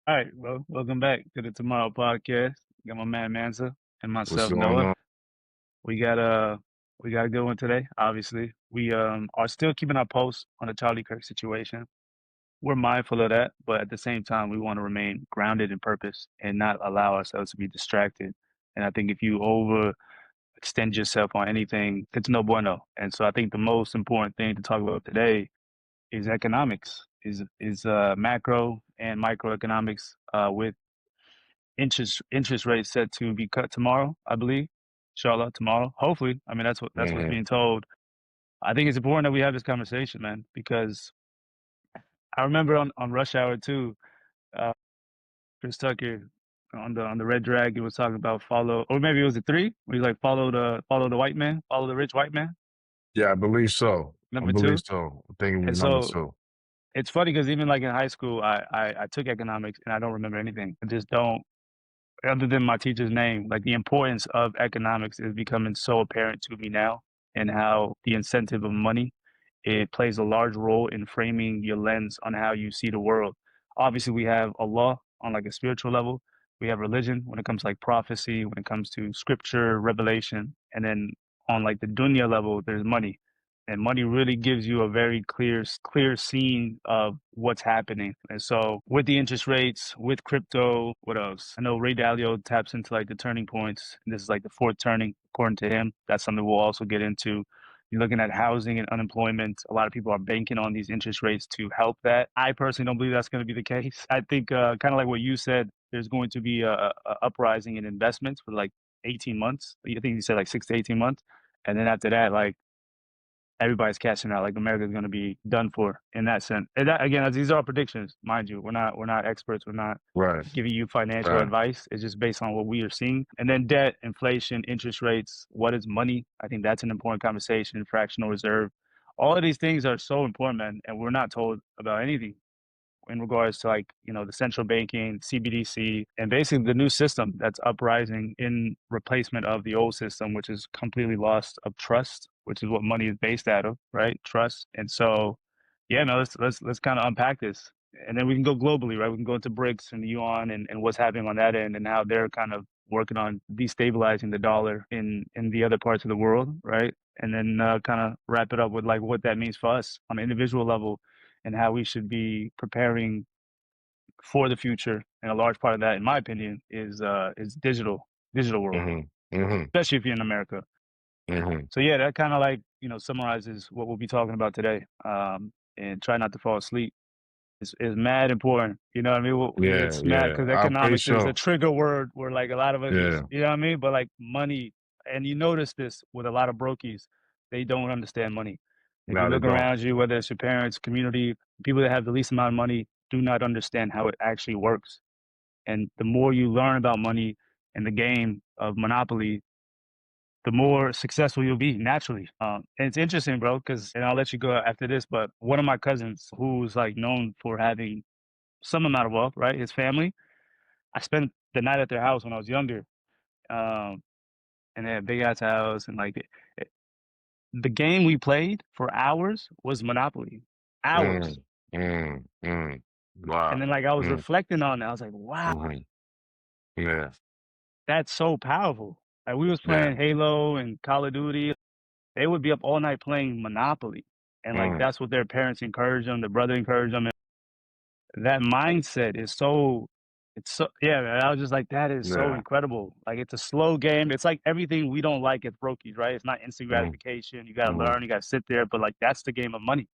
All right, well, welcome back to the Tomorrow Podcast. Got my man Mansa and What's myself, going Noah. on? We got a we got a good one today. Obviously, we are still keeping our pulse on the Charlie Kirk situation. We're mindful of that, but at the same time, we want to remain grounded in purpose and not allow ourselves to be distracted. And I think if you overextend yourself on anything, it's no bueno. And so I think the most important thing to talk about today is economics, is macro and microeconomics with interest rates set to be cut tomorrow, I believe. Inshallah, tomorrow. Hopefully. I mean, that's what's hmm being told. I think it's important that we have this conversation, man, because I remember on Rush Hour too, uh, Chris Tucker on the Red Drag, he was talking about follow, or maybe it was the three, where he's like follow the white man, follow the rich white man. Yeah, I believe so. I Number believe two. so. I think it was And number so two. it's funny because even like in high school, I took economics and I don't remember anything. I just don't other than my teacher's name, like the importance of economics is becoming so apparent to me now, and how the incentive of money, it plays a large role in framing your lens on how you see the world. Obviously, we have Allah on like a spiritual level. We have religion when it comes to like prophecy, when it comes to scripture, revelation, and then on like the dunya level, there's money. And money really gives you a very clear scene of what's happening. And so with the interest rates, with crypto, what else? I know Ray Dalio taps into like the turning points. And this is like the fourth turning, according to him. That's something we'll also get into. You're looking at housing and unemployment. A lot of people are banking on these interest rates to help that. I personally don't believe that's going to be the case. I think kind of like what you said, there's going to be a uprising in investments for like 18 months. I think you said like 6 to 18 months. And then after that, like everybody's cashing out. Like America's going to be done for in that sense. And that, again, these are predictions, mind you. We're not experts. We're not Right. giving you financial Right. advice. It's just based on what we are seeing. And then debt, inflation, interest rates. What is money? I think that's an important conversation. Fractional reserve. All of these things are so important, man. And we're not told about anything in regards to like, the central banking, CBDC, and basically the new system that's uprising in replacement of the old system, which is completely lost of trust, which is what money is based out of, right? Trust. And so, yeah, no, let's kind of unpack this. And then we can go globally, right? We can go into BRICS and the yuan and what's happening on that end and how they're kind of working on destabilizing the dollar in the other parts of the world, right? And then kind of wrap it up with like what that means for us on an individual level and how we should be preparing for the future. And a large part of that, in my opinion, is digital world, hmm hmm especially if you're in America. hmm So yeah, that kind of like summarizes what we'll be talking about today. And try not to fall asleep. Is mad important. You know what I mean? Yeah. It's mad Yeah. because I'm pretty economics is a sure. trigger word where like a lot of us just Yeah. you know what I mean. But like money, and you notice this with a lot of brokies, they don't understand money. If you No, they look don't. around you, whether it's your parents, community, people that have the least amount of money do not understand how it actually works. And the more you learn about money and the game of Monopoly, the more successful you'll be naturally. And it's interesting, bro, because, and I'll let you go after this, but one of my cousins who's like known for having some amount of wealth, right? His family, I spent the night at their house when I was younger. Um, and they had a big ass house and like the game we played for hours was Monopoly. Hours. Mm, mm. And Wow. then like I was Mm, reflecting on it. I was like, wow, hmm Yeah. that's so powerful. Like we was Yeah. playing Halo and Call of Duty. They would be up all night playing Monopoly. And like Mm, that's what their parents encouraged them, their brother encouraged them. And that mindset is so it's so yeah, man, I was just like, that is so yeah. incredible. Like it's a slow game. It's like everything we don't like as brokies, right? It's not instant Mm, gratification. You gotta hmm learn, you gotta sit there, but like that's the game of money.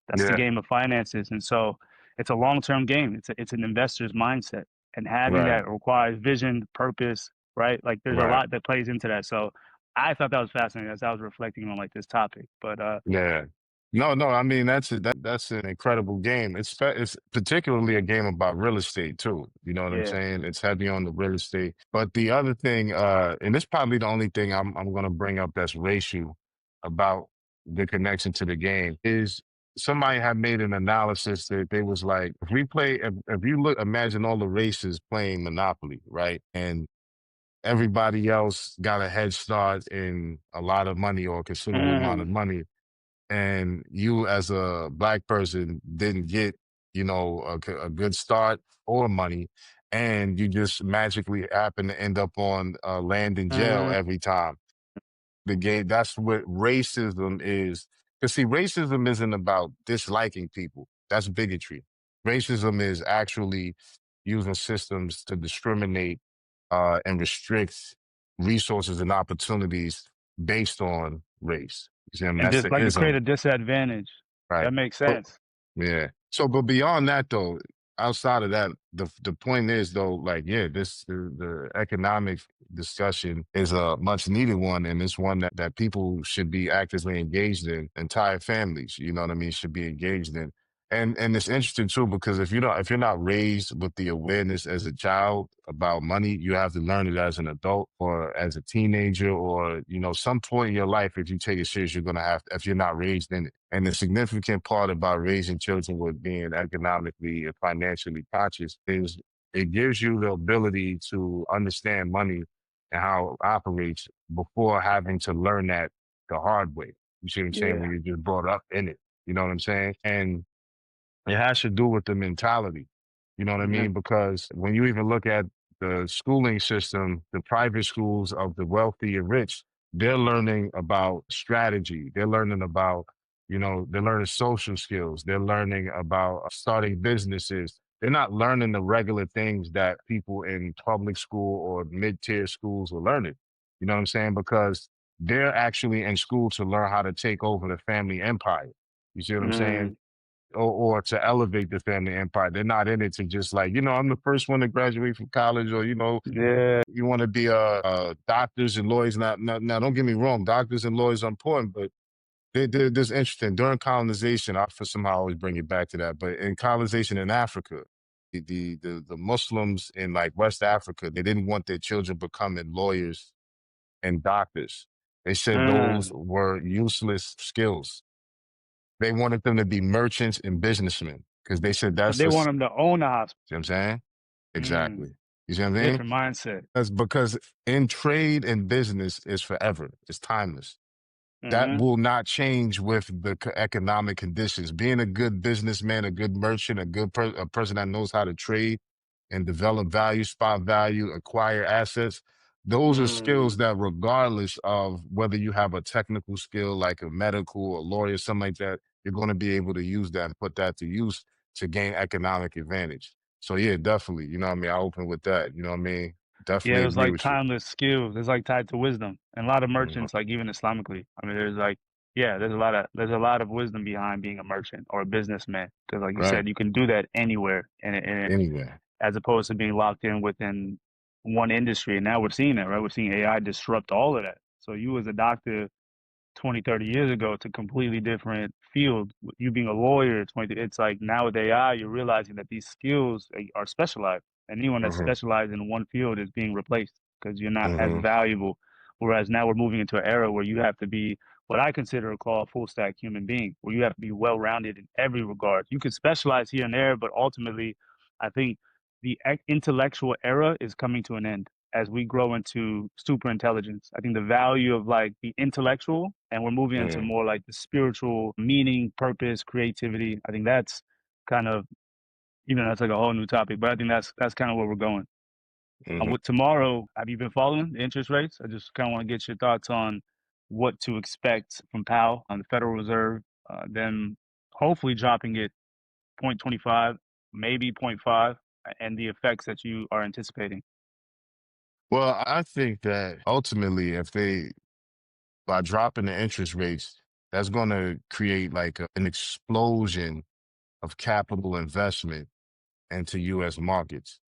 That's the Yeah. game of finances. And so it's a long-term game. It's an investor's mindset. And having Right. that requires vision, purpose, right? Like there's a Right. lot that plays into that. So I thought that was fascinating as I was reflecting on like this topic. But Yeah. No, no, I mean that's an incredible game. It's particularly a game about real estate too. You know what I'm yeah. saying? It's heavy on the real estate. But the other thing, and this probably the only thing I'm gonna bring up that's racial about the connection to the game is somebody had made an analysis that they was like, if you look imagine all the races playing Monopoly, right? And everybody else got a head start in a lot of money or a considerable amount Mhm. of money and you as a black person didn't get a good start or money, and you just magically happen to end up on land in jail Mhm. every time. The game, that's what racism is. Because see, racism isn't about disliking people. That's bigotry. Racism is actually using systems to discriminate and restrict resources and opportunities based on race. You see, I mean, And that's just the like to create ism. a disadvantage. Right. That makes But sense. yeah. So, but beyond that though, outside of that, the point is though, like, yeah, the economic discussion is a much needed one, and it's one that people should be actively engaged in. Entire families, you know what I mean, should be engaged in. And it's interesting too because if you're not raised with the awareness as a child about money, you have to learn it as an adult or as a teenager or some point in your life. If you take it serious, you're gonna have to, if you're not raised in it. And the significant part about raising children with being economically and financially conscious is it gives you the ability to understand money and how it operates before having to learn that the hard way. You see what I'm saying? Yeah. When you're just brought up in it. You know what I'm saying? And it has to do with the mentality. You know what I Mhm. mean? Because when you even look at the schooling system, the private schools of the wealthy and rich, they're learning about strategy. They're learning about, they're learning social skills. They're learning about starting businesses. They're not learning the regular things that people in public school or mid-tier schools are learning. You know what I'm saying? Because they're actually in school to learn how to take over the family empire. You see what I'm saying? Mm. Or to elevate the family empire. They're not in it to just like, I'm the first one to graduate from college, or Yeah. you want to be doctors and lawyers. Now, don't get me wrong, doctors and lawyers are important, but this interesting. During colonization, I for somehow always bring it back to that. But in colonization in Africa, the Muslims in like West Africa, they didn't want their children becoming lawyers and doctors. They said those Mm. were useless skills. They wanted them to be merchants and businessmen because they said But that's they the, want see them to own the hospital. what I'm saying? Mm. Exactly. You see what I'm saying? Different mindset. That's because in trade and business is forever. It's timeless. That Mhm. will not change with the economic conditions. Being a good businessman, a good merchant, a person that knows how to trade and develop value, spot value, acquire assets. Those are Mm. skills that, regardless of whether you have a technical skill like a medical or lawyer, something like that, you're going to be able to use that and put that to use to gain economic advantage. So yeah, definitely. You know what I mean? I open with that. You know what I mean? Yeah, Definitely it was agree like with you. timeless skills. It's like tied to wisdom. And a lot of Mhm. merchants, like even Islamically, I mean, there's like, yeah, there's a lot of wisdom behind being a merchant or a businessman. Because like you Right. said, you can do that anywhere, and Anyway. as opposed to being locked in within one industry. And now we're seeing that, right? We're seeing AI disrupt all of that. So you as a doctor 20, 30 years ago, it's a completely different field. You being a lawyer, it's like now with AI, you're realizing that these skills are specialized. And anyone that's Hmm. specialized in one field is being replaced because you're not as Hmm. valuable. Whereas now we're moving into an era where you have to be what I consider a full stack human being, where you have to be well rounded in every regard. You can specialize here and there, but ultimately, I think the intellectual era is coming to an end as we grow into super intelligence. I think the value of like the intellectual and we're moving into Hmm. more like the spiritual meaning, purpose, creativity. I think that's kind of, that's like a whole new topic, but I think that's kind of where we're going. Hmm. With tomorrow, have you been following the interest rates? I just kind of want to get your thoughts on what to expect from Powell on the Federal Reserve, then hopefully dropping it 0.25, maybe zero point 0.5, and the effects that you are anticipating. Well, I think that ultimately, if they, by dropping the interest rates, that's going to create like an explosion of capital investment into U.S. markets.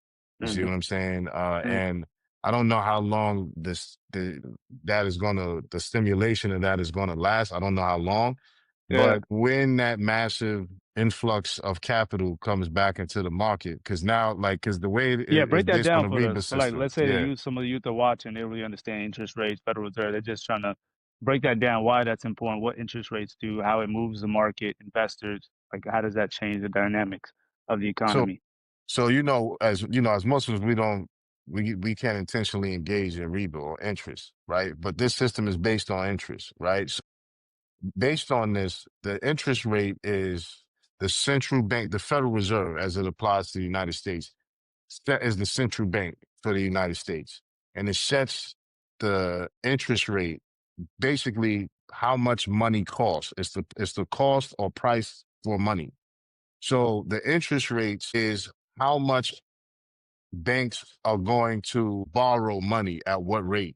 You see Hmm. what I'm saying? And I don't know how long the stimulation of that is going to last. I don't know how long, Yeah. but when that massive influx of capital comes back into the market, because now, like, because the way Yeah, it's break that based on down the for us. REBA So, like, system, let's say yeah. some of the youth are watching, they really understand interest rates, Federal Reserve. They're just trying to break that down, why that's important, what interest rates do, how it moves the market, investors, like how does that change the dynamics of the So, economy? so as Muslims, we can't intentionally engage in REBA or interest, right? But this system is based on interest, right? So based on this, the interest rate is the central bank, the Federal Reserve, as it applies to the United States, that is the central bank for the United States. And it sets the interest rate, basically how much money costs. It's the cost or price for money. So the interest rates is how much banks are going to borrow money at what rate.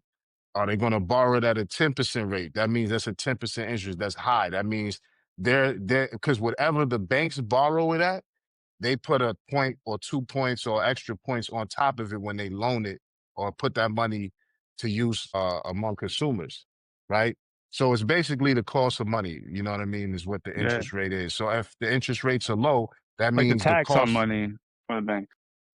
Are they going to borrow it at a 10% rate? That means that's a 10% interest. That's high. That means they're because whatever the banks borrow it at, they put a point or 2 points or extra points on top of it when they loan it or put that money to use among consumers, right? So it's basically the cost of money. You know what I mean? Is what the Yeah. interest rate is. So if the interest rates are low, that Like the means the tax on cost. money for the bank.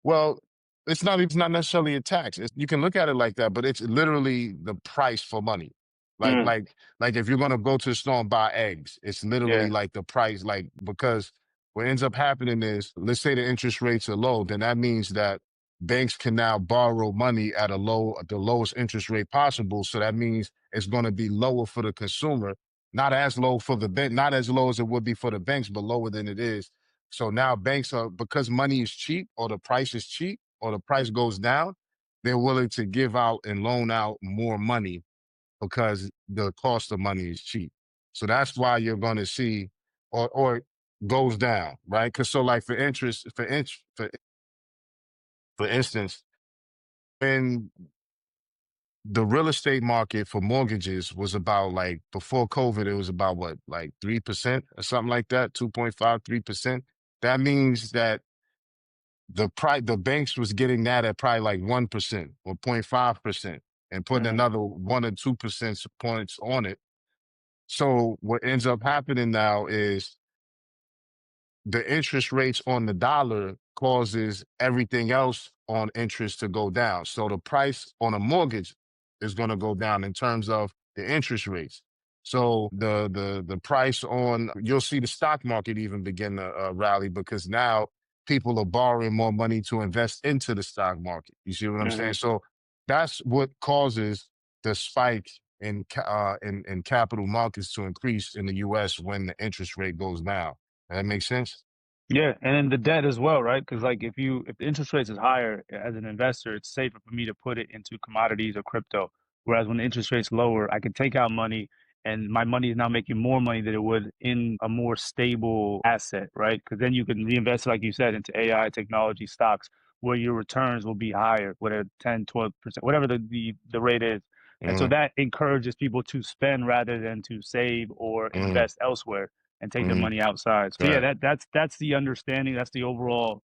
Well, it's not necessarily a tax. You can look at it like that, but it's literally the price for money. Like Mm, like like if you're gonna go to the store and buy eggs, it's literally yeah. like the price. Like because what ends up happening is, let's say the interest rates are low, then that means that banks can now borrow money at the lowest interest rate possible. So that means it's going to be lower for the consumer, not as low for the bank, not as low as it would be for the banks, but lower than it is. So now banks are, because money is cheap or the price is cheap or the price goes down, they're willing to give out and loan out more money because the cost of money is cheap. So that's why you're going to see, or goes down, right? Because so like for instance, when the real estate market for mortgages was about, like, before COVID, it was about what, like 3% or something like that, 2.5, 3%. That means that the banks was getting that at probably like 1% or 0.5% and putting Mm, another 1 or 2% points on it. So what ends up happening now is the interest rates on the dollar causes everything else on interest to go down. So the price on a mortgage is going to go down in terms of the interest rates. So the price on, you'll see the stock market even begin to rally because now people are borrowing more money to invest into the stock market. You see what I'm saying? mhm. So that's what causes the spike in capital markets to increase in the U.S. when the interest rate goes down. That makes sense? Yeah, and then the debt as well, right? Because like if the interest rates is higher as an investor, it's safer for me to put it into commodities or crypto. Whereas when the interest rates lower, I can take out money and my money is now making more money than it would in a more stable asset, right? Because then you can reinvest, like you said, into AI technology stocks where your returns will be higher, whether 10, 12%, whatever the rate is. And so Mhm, that encourages people to spend rather than to save or mhm, invest elsewhere and take their mhm. money outside. So yeah, Right. that's the understanding. That's the overall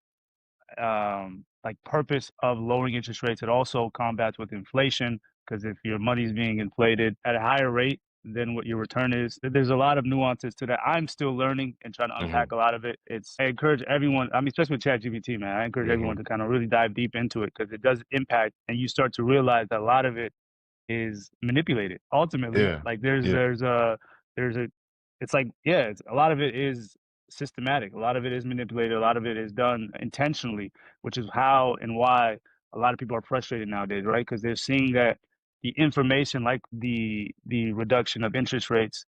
like purpose of lowering interest rates. It also combats with inflation because if your money is being inflated at a higher rate than what your return is, there's a lot of nuances to that. I'm still learning and trying to unpack Mhm, a lot of it. I encourage everyone, I mean, especially with ChatGPT, man, I encourage everyone mhm. to kind of really dive deep into it because it does impact and you start to realize that a lot of it is manipulated ultimately. Yeah, Like yeah. there's a it's like yeah, a lot of it is systematic, a lot of it is manipulated, a lot of it is done intentionally, which is how and why a lot of people are frustrated nowadays, right? Because they're seeing that the information like the reduction of interest rates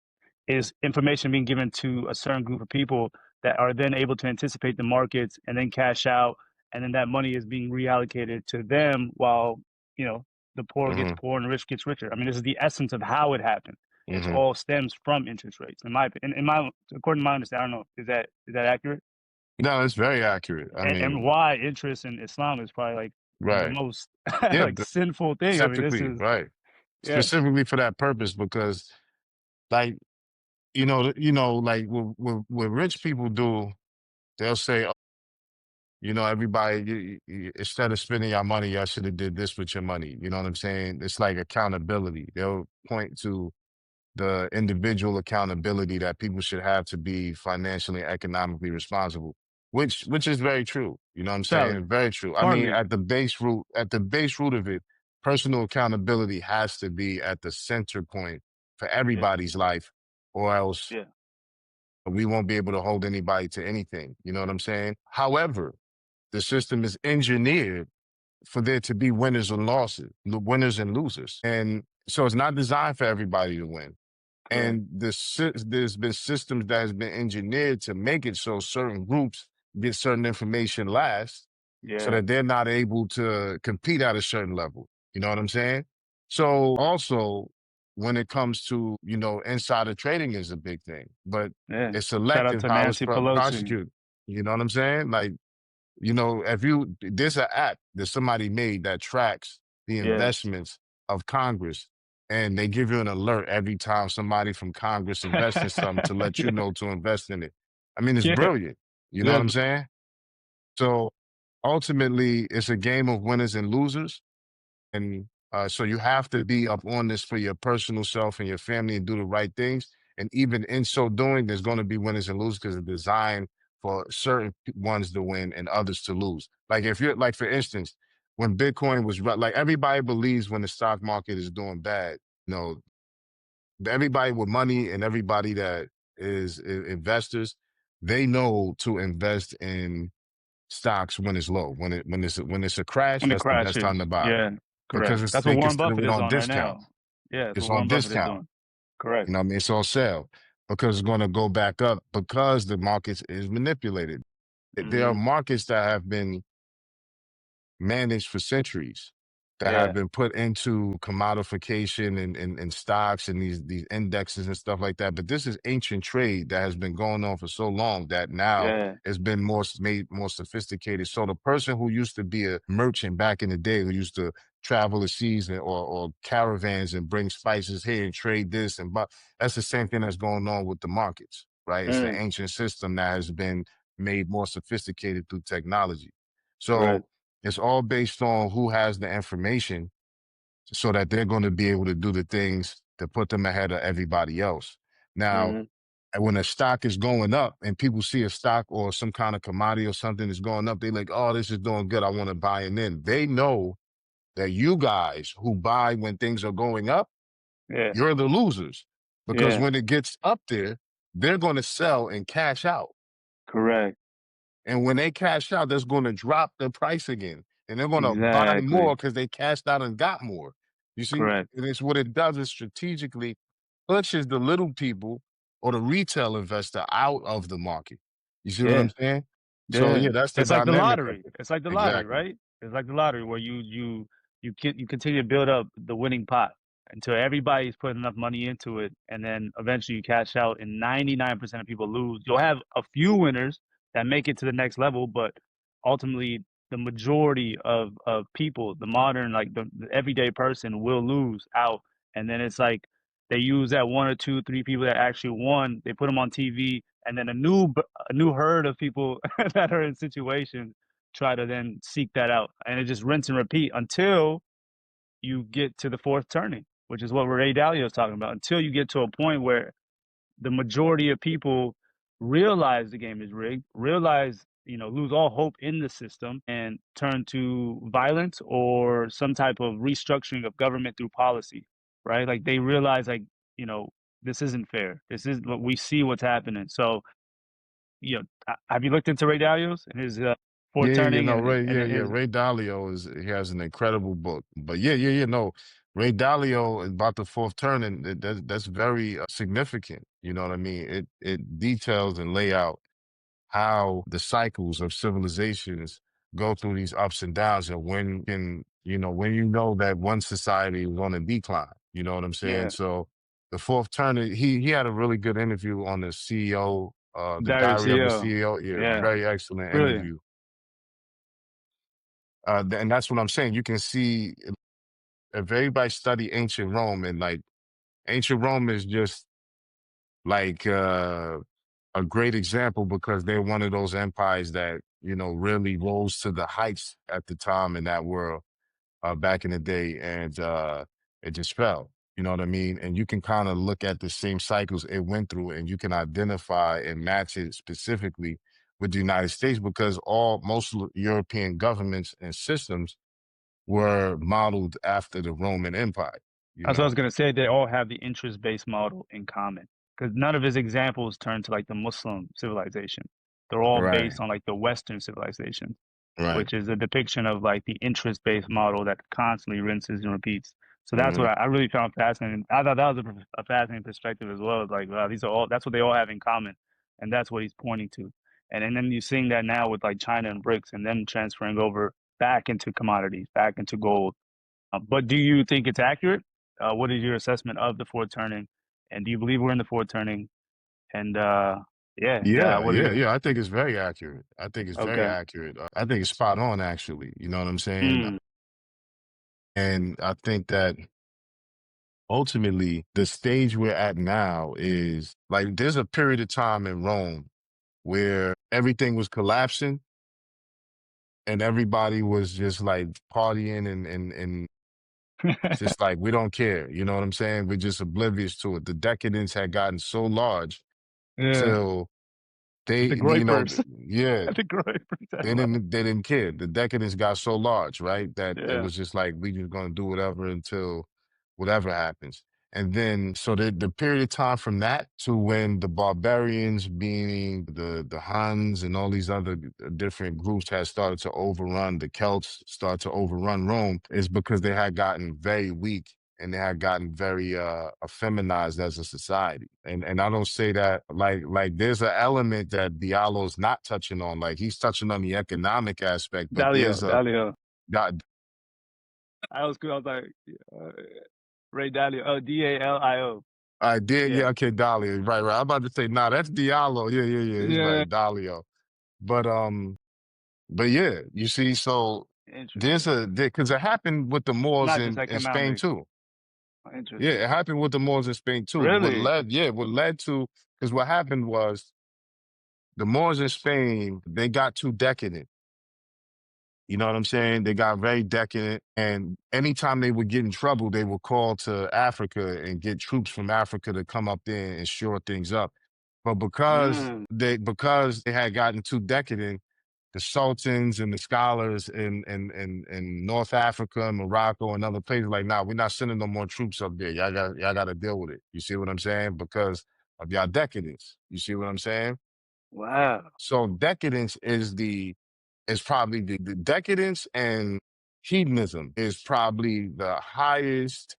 is information being given to a certain group of people that are then able to anticipate the markets and then cash out, and then that money is being reallocated to them while you know the poor gets Mhm, poor and the rich gets richer. I mean, this is the essence of how it happened. It's mhm. all stems from interest rates, in my opinion. In my according to my understanding, I don't know, is that accurate? No, it's very accurate. I And mean, why interest in Islam is probably like the right. most Yeah, like sinful thing. I mean, this specifically, is right. yeah, Specifically for that purpose because, like, like what rich people do, they'll say, "Oh, everybody, instead of spending your money, y'all should have did this with your money." You know what I'm saying? It's like accountability. They'll point to the individual accountability that people should have to be financially and economically responsible, which is very true. You know what I'm valid. saying? Very true. I mean, Partly, at the base root of it, personal accountability has to be at the center point for yeah, everybody's life, or else yeah, we won't be able to hold anybody to anything. You know what I'm saying? However, the system is engineered for there to be winners and losers, winners and losers. And so it's not designed for everybody to win. Correct. And there's been systems that has been engineered to make it so certain groups get certain information last so Yeah. that they're not able to compete at a certain level. You know what I'm saying? So also when it comes to, insider trading is a big thing, but Yeah. it's Shout out selective to how it's Nancy Pelosi. prosecuted. You know what I'm saying? Like, if there's an app that somebody made that tracks the Yeah. investments of Congress, and they give you an alert every time somebody from Congress invests in something to let you Yeah. know to invest in it. I mean, it's Yeah. brilliant. You know what Yeah. I'm saying? So ultimately, it's a game of winners and losers. And so you have to be up on this for your personal self and your family and do the right things. And even in so doing, there's going to be winners and losers because it's designed for certain ones to win and others to lose. Like if you're like, for instance, when Bitcoin was like everybody believes when the stock market is doing bad, you know, everybody with money and everybody that is investors, they know to invest in stocks when it's low. When it's a crash, When it that's the best crashes. time to buy Yeah. because Correct. That's they what Warren consider Buffett it is on on right discount. now. Yeah. That's It's what on Warren Buffett is discount. doing. Correct. You know what I mean? It's on sale because it's going to go back up because the market is manipulated. There are Hmm. markets that have been managed for centuries that have Yeah. been put into commodification and stocks and these indexes and stuff like that. But this is ancient trade that has been going on for so long that now Yeah. it's been made more sophisticated. So the person who used to be a merchant back in the day, who used to travel the seas or caravans and bring spices here and trade this but that's the same thing that's going on with the markets, right? It's the Mm. ancient system that has been made more sophisticated through technology. Correct. So it's all based on who has the information so that they're going to be able to do the things to put them ahead of everybody else. Now, Hmm. when a stock is going up and people see a stock or some kind of commodity or something is going up, they like, oh, this is doing good. I want to buy it in. They know that you guys who buy when things are going up, Yeah. you're the losers because Yeah. when it gets up there, they're going to sell and cash out. Correct. And when they cash out, that's going to drop the price again. And they're going to buy more Exactly. because they cashed out and got more. You see? Correct. And it's what it does is strategically pushes the little people or the retail investor out of the market. You see what I'm Yeah. saying? So Yeah. yeah, that's the It's like the dynamic of lottery. it. It's like the lottery, Exactly. right? It's like the lottery where you continue to build up the winning pot until everybody's putting enough money into it, and then eventually you cash out, and 99% of people lose. You'll have a few winners that make it to the next level, but ultimately the majority of people, the modern, like the everyday person, will lose out. And then it's like they use that one or two, three people that actually won. They put them on TV, and then a new herd of people that are in situations try to then seek that out, and it just rinse and repeat until you get to the fourth turning, which is what Ray Dalio is talking about. Until you get to a point where the majority of people realize the game is rigged, realize, lose all hope in the system and turn to violence or some type of restructuring of government through policy, right? Like they realize, like, you know, this isn't fair. This is what we see what's happening. So, have you looked into Ray Dalio's and his fourth turning Ray, and then his Ray Dalio he has an incredible book. But no, Ray Dalio about the fourth turn, and that's very significant. You know what I mean? It details and lay out how the cycles of civilizations go through these ups and downs, and when you know that one society is on a decline. You know what I'm saying? yeah, So the fourth turn, he had a really good interview on the CEO, the Darius Diary of the CEO. CEO. Yeah, Yeah, very excellent brilliant. interview. And that's what I'm saying. You can see if everybody study ancient Rome, and like ancient Rome is just like a great example because they're one of those empires that, really rose to the heights at the time in that world back in the day, and it just fell. You know what I mean? And you can kind of look at the same cycles it went through, and you can identify and match it specifically with the United States because most European governments and systems were modeled after the Roman Empire, you That's what I was know? gonna say. They all have the interest-based model in common because none of his examples turn to like the Muslim civilization. They're all Right, based on like the Western civilization, right. which is a depiction of like the interest-based model that constantly rinses and repeats. So that's what Hmm. I really found fascinating. I thought that was a fascinating perspective as well. It's like, wow, these are all, that's what they all have in common. And that's what he's pointing to. And then you're seeing that now with like China and BRICS and them transferring over back into commodities, back into gold. But do you think it's accurate? What is your assessment of the fourth turning? And do you believe we're in the fourth turning? And Yeah, what are yeah, your, yeah. I think it's very accurate. I think it's very okay. accurate. I think it's spot on, actually. You know what I'm saying? Mm. And I think that ultimately the stage we're at now is like there's a period of time in Rome where everything was collapsing and everybody was just like partying and just like we don't care. You know what I'm saying? We're just oblivious to it. The decadence had gotten so large Yeah. till The you know, Groypers. yeah, The Groypers. I they love it. didn't care. The decadence got so large, right? That it Yeah. was just like we just gonna do whatever until whatever happens. And then so the period of time from that to when the barbarians, being the Huns and all these other different groups had started to overrun, the Celts started to overrun Rome, is because they had gotten very weak and they had gotten very effeminized as a society. And I don't say that like there's an element that Diallo's not touching on. Like he's touching on the economic aspect, but Dalio. there's a Dalio. God, I was cool. I was like, Ray Dalio. Oh, Dalio. I did, Yeah. yeah, okay, Dalio. Right, right. I'm about to say, nah, that's Diallo. Yeah, yeah, yeah. He's Yeah. right, Dalio. But yeah, you see, so there's Interesting. a because it happened with the Moors Not just in Spain economics. too. Yeah, Interesting. it happened with the Moors in Spain too. Really? What led to, because what happened was the Moors in Spain, they got too decadent. You know what I'm saying? They got very decadent. And anytime they would get in trouble, they would call to Africa and get troops from Africa to come up there and shore things up. But Mm. because they had gotten too decadent, the sultans and the scholars in North Africa and Morocco and other places, like, nah, we're not sending no more troops up there. Y'all gotta deal with it. You see what I'm saying? Because of y'all decadence. You see what I'm saying? Wow. So decadence is probably the decadence and hedonism is probably the highest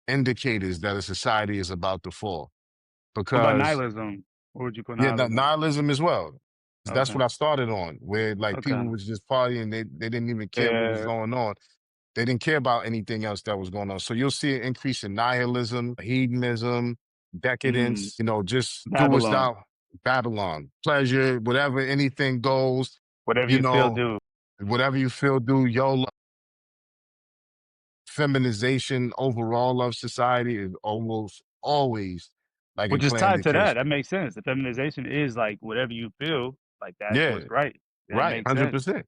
indicators that a society is about to fall. What about Because nihilism? Where would you put yeah, nihilism? nihilism as well. That's Okay. what I started on, where like people Okay. was just partying, they didn't even care what was Yeah. going on. They didn't care about anything else that was going on. So you'll see an increase in nihilism, hedonism, Mm. decadence, you know, just do as Babylon. thou Babylon, pleasure, whatever, anything goes, Whatever you you feel, know, do. whatever you feel, do. YOLO, feminization overall of society is almost always like a Which is clear tied to that. That indication. makes sense. The feminization is like whatever you feel, like that's Yeah, what's right. That right. makes sense. 100%.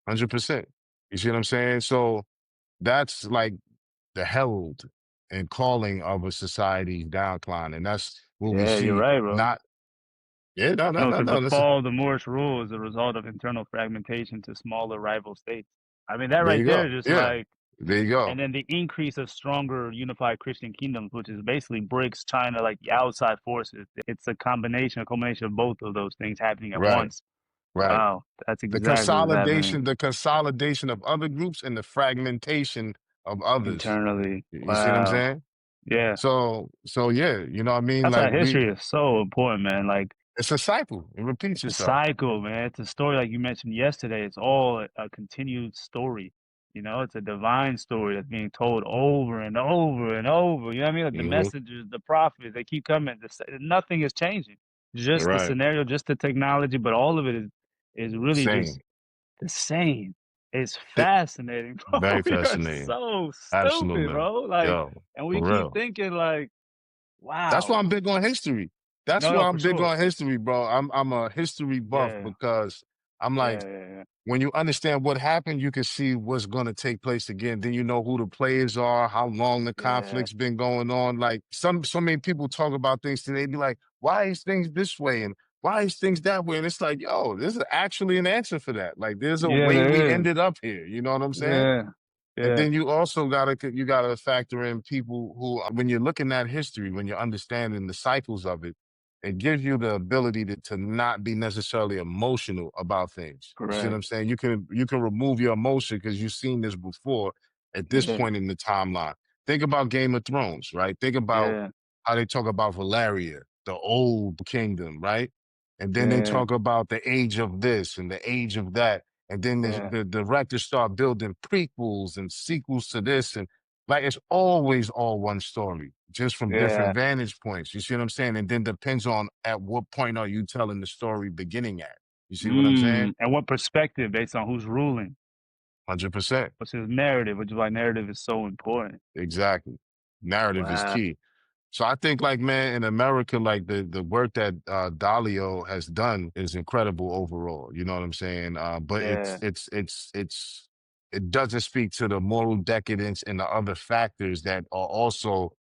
100%. You see what I'm saying? So that's like the herald and calling of a society's decline. And that's what we Yeah, you're see right, bro. not, yeah, no, no, No, no, because the no. Listen, fall of the Moorish rule is a result of internal fragmentation to smaller rival states. I mean, that there right you there go. is just Yeah, like, there you and go. then the increase of stronger unified Christian kingdoms, which is basically BRICS, China, like the outside forces. It's a culmination of both of those things happening at Right, once. right. Wow, that's exactly what's happening The consolidation of other groups and the fragmentation of others. internally. You see what I'm Wow. saying? Yeah. So yeah, you know what I mean? That's Like why history is so important, man. Like it's a cycle. It repeats it's a itself. cycle, man. It's a story like you mentioned yesterday. It's all a continued story. You know, it's a divine story that's being told over and over and over. You know what I mean? Like the Hmm. messengers, the prophets, they keep coming. Nothing is changing. Just the Right. scenario, just the technology, but all of it is really just Same. the same. It's Th- fascinating, bro. Very We are fascinating. so stupid, Absolutely. bro. Like, Yo, and we for keep real. thinking like, That's why wow. I'm big on history. That's No, why no, for I'm big sure. on history, bro. I'm a history buff Yeah, because I'm like, yeah, yeah, yeah. when you understand what happened, you can see what's going to take place again. Then you know who the players are, how long the Yeah. conflict's been going on. Like so many people talk about things today, be like, why is things this way and why is things that way? And it's like, yo, there's actually an answer for that. Like there's a Yeah, way we there is. ended up here. You know what I'm saying? Yeah, And yeah, then you also gotta factor in people who, when you're looking at history, when you're understanding the cycles of it, it gives you the ability to not be necessarily emotional about things. You see what correct. I'm saying? You can remove your emotion because you've seen this before at this Yeah, point in the timeline. Think about Game of Thrones, right? Think about Yeah, how they talk about Valeria, the old kingdom, right? And then they yeah, talk about the age of this and the age of that. And then yeah, the directors start building prequels and sequels to this. And like it's always all one story, just from yeah. different vantage points. You see what I'm saying? And then depends on at what point are you telling the story beginning at. You see what I'm saying? And what perspective based on who's ruling? 100%. What's his narrative? Which is why narrative is so important. Exactly. Narrative is Wow. key. So I think like man in America, like the work that Dalio has done is incredible overall. You know what I'm saying? But Yeah, it doesn't speak to the moral decadence and the other factors that are also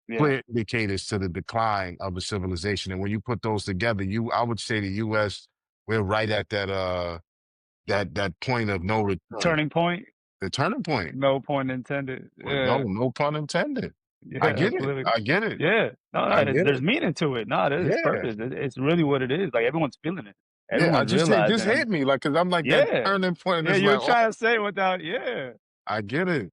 yeah. clear indicators to the decline of a civilization. And when you put those together, I would say the US, we're right at that point of no return. Turning point. The turning point. No point intended. Well, no, Yeah, no pun intended. I yeah, get it. absolutely. I get it. Yeah. No, I no, get there's it. meaning to it. No, there's Yeah. purpose. It's really what it is. Like everyone's feeling it. Yeah. I Everyone's just it just realizing. hit me like because I'm like that Yeah. turning point Yeah, is you're like, oh, trying to say without, yeah. I get it.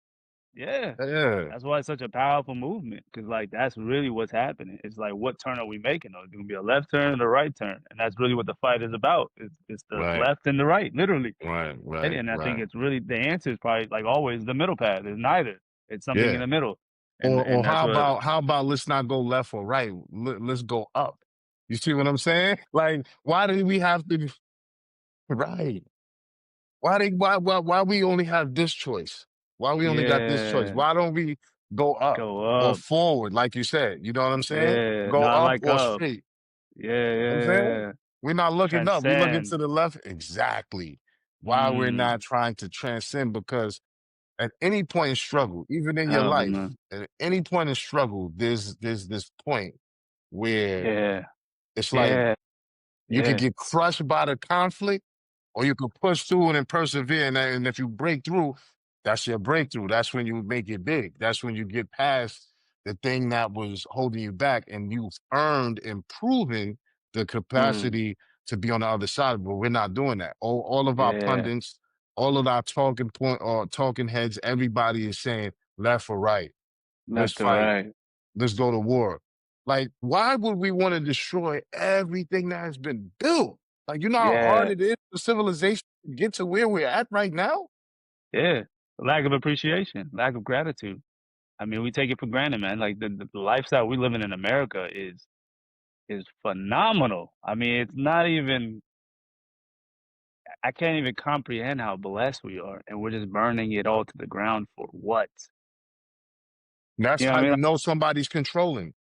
Yeah. Yeah. That's why it's such a powerful movement. Cause like that's really what's happening. It's like what turn are we making? Is it gonna be a left turn or a right turn? And that's really what the fight is about. It's the Right. left and the right, literally. Right. And, Right. and I think Right. it's really the answer is probably like always the middle path. It's neither. It's something in Yeah. the middle. And Or that's what, how about let's not go left or right. Let's go up. You see what I'm saying? Like, why do we have to right? Why we only have this choice? Why we only got this choice? yeah, Why don't we go up go or up. forward, like you said? You know what I'm saying? Yeah, Go not up like or up. straight. Yeah, You know what I'm yeah, saying? yeah. We're not looking up. We're looking Transcend. to the left. Exactly. Why we're Mm, not trying to transcend because at any point in struggle, even in your hell, life, man. at any point in struggle, there's this point where Yeah, it's like yeah, you could yeah, get crushed by the conflict or you could push through it and persevere. And if you break through, that's your breakthrough. That's when you make it big. That's when you get past the thing that was holding you back and you've earned and proven the mm, capacity to be on the other side. But we're not doing that. All of our yeah. pundits, all of our talking point or talking heads, everybody is saying left or right. Let's Left to fight. right. Let's go to war. Like, why would we want to destroy everything that has been built? Like, you know how hard Yeah, it is for civilization to get to where we're at right now? yeah. Lack of appreciation, lack of gratitude. I mean, we take it for granted, man. Like the lifestyle we living in America is phenomenal. I mean, it's not even I can't even comprehend how blessed we are, and we're just burning it all to the ground for what? That's You know how what I mean? you Like, know somebody's controlling.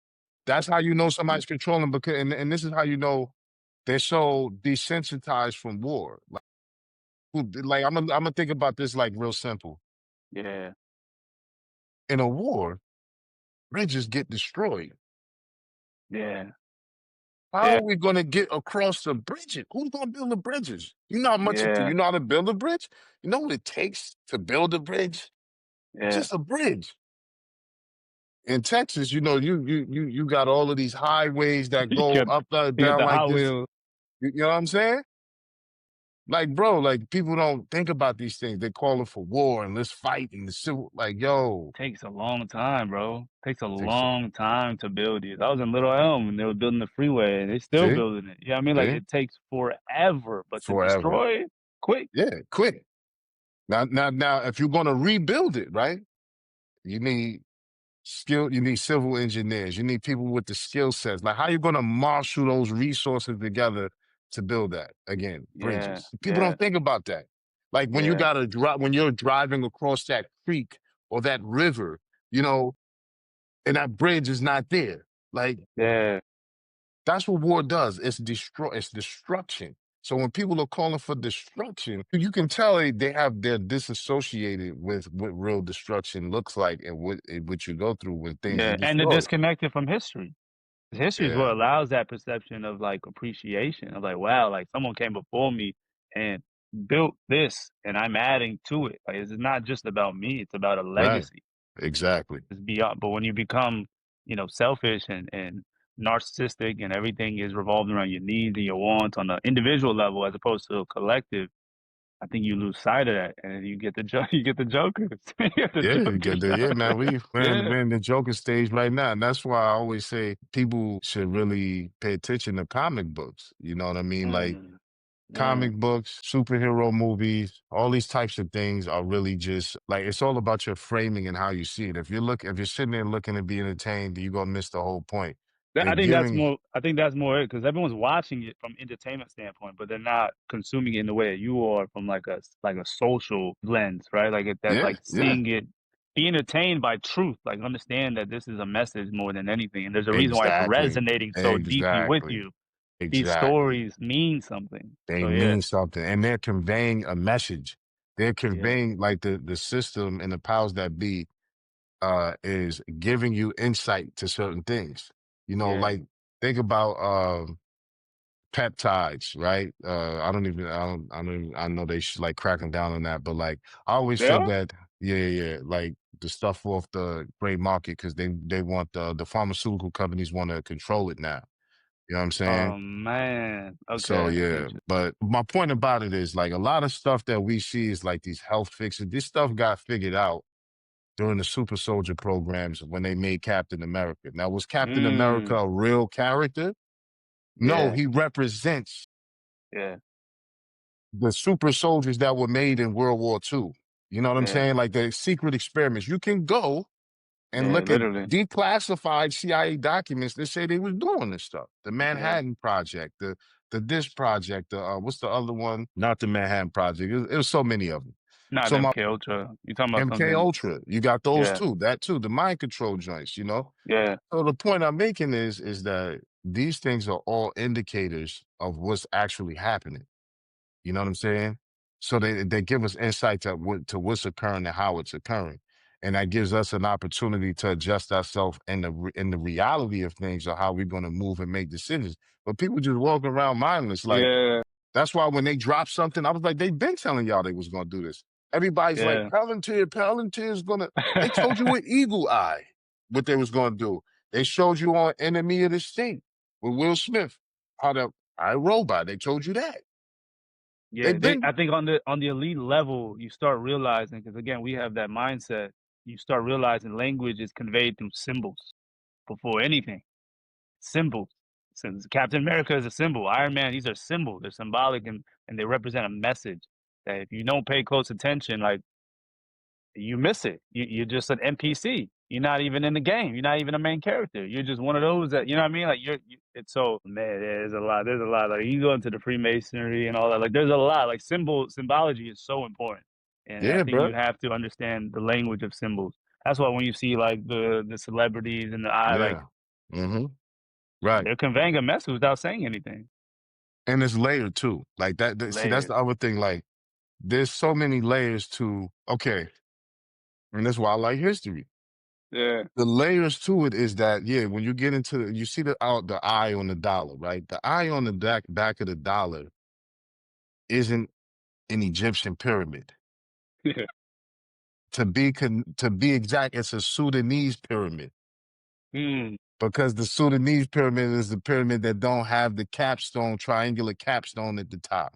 That's how you know somebody's controlling because, and this is how you know they're so desensitized from war. Like I'm gonna think about this like real simple. yeah, In a war, bridges get destroyed. yeah, How yeah, are we going to get across the bridges? Who's going to build the bridges? You know how much it, yeah, you know how to build a bridge? You know what it takes to build a bridge? yeah. Just a bridge. In Texas, you know, you got all of these highways that You go got up, you got down the like Hot this. Wheels. You know what I'm saying? Like, bro, like people don't think about these things. They're calling for war and let's fight and the civil. Like, yo, Takes a long time, bro. Takes a takes long time to build these. I was in Little Elm when they were building the freeway, and they still see, building it. You know what I mean? Like see, it takes forever, but to forever. destroy it, quick. Yeah, quick. Now, if you're going to rebuild it, right? You need you need civil engineers, you need people with the skill sets. Like, how you going to marshal those resources together to build that? Again, Yeah, bridges. People yeah, don't think about that. Like when you yeah, gotta drive, when you're driving across that creek or that river, you know, and that bridge is not there. Like yeah, that's what war does. It's destruction. So when people are calling for destruction, you can tell they're disassociated with what real destruction looks like and what you go through when things are yeah. And they're destroyed. disconnected from history. 'Cause history is what Yeah, allows that perception of like appreciation of like, wow, like someone came before me and built this and I'm adding to it. Like it's not just about me, it's about a right. legacy. Exactly. It's beyond but when you become, selfish and narcissistic and everything is revolved around your needs and your wants on an individual level as opposed to a collective, I think you lose sight of that, and you get the you get the jokers, you get the Yeah, you get jokers the yeah, out. man. Yeah. We're in the joking stage right now, and that's why I always say people should really pay attention to comic books. You know what I mean? Like Mm, comic mm. books, superhero movies, all these types of things are really just like it's all about your framing and how you see it. If you're sitting there looking to be entertained, you're gonna miss the whole point. They're I think that's giving more. I think that's more it because everyone's watching it from entertainment standpoint, but they're not consuming it in the way that you are from like a social lens, right? Like that, yeah, like yeah, seeing it, be entertained by truth, like understand that this is a message more than anything, and there's a reason why it's exactly, resonating so deeply with exactly, you. These exactly. stories mean something. They So yeah, mean something, and they're conveying a message. They're yeah, conveying like the system and the powers that be is giving you insight to certain things. You know, yeah, like think about peptides, right? I know they should like cracking down on that, but like I always feel yeah. that, yeah, like the stuff off the gray market because they want the pharmaceutical companies want to control it now. You know what I'm saying? Oh man. So Okay, I yeah, get you. but my point about it is like a lot of stuff that we see is like these health fixes. This stuff got figured out during the super soldier programs when they made Captain America. Now, was Captain America Mm, a real character? No, yeah, he represents yeah, the super soldiers that were made in World War II. You know what I'm yeah, saying? Like the secret experiments. You can go and yeah. look at Literally. declassified CIA documents that say they was doing this stuff. The Yeah. Manhattan Project, the this project, the what's the other one? Not the Manhattan Project. It was so many of them. Not So my MK Ultra. You talking about MK something? Ultra, you got those Yeah, too. That too, the mind control joints. You know. yeah, So the point I'm making is that these things are all indicators of what's actually happening. You know what I'm saying? So they give us insight to what's occurring and how it's occurring. And that gives us an opportunity to adjust ourselves in the reality of things or how we're going to move and make decisions. But people just walk around mindless. Like yeah, that's why when they drop something, I was like, they've been telling y'all they was going to do this. Everybody's like, yeah. Palantir is going to, they told you with Eagle Eye what they was going to do. They showed you on Enemy of the State with Will Smith, how the iRobot, they told you that. Yeah, They've been, I think on the elite level, you start realizing because again, we have that mindset. You start realizing language is conveyed through symbols before anything. Symbols. Since Captain America is a symbol, Iron Man, these are symbols. They're symbolic and they represent a message that if you don't pay close attention, like you miss it. You're just an NPC. You're not even in the game. You're not even a main character. You're just one of those that you know what I mean. Like it's so man. There's a lot. There's a lot. Like you go into the Freemasonry and all that. Like there's a lot. Like symbology is so important, and I yeah, think bro. you have to understand the language of symbols. That's why when you see like the celebrities and the eye, like Yeah. Hmm. Right. they're conveying a message without saying anything. And it's layered too. Like see, that's Layered. the other thing. Like there's so many layers to, okay. And that's why I like history. Yeah. The layers to it is that, yeah, when you get into, you see the eye on the dollar, right? The eye on the back of the dollar isn't an Egyptian pyramid. Yeah. To be exact, it's a Sudanese pyramid Mm, because the Sudanese pyramid is the pyramid that don't have the capstone, triangular capstone at the top,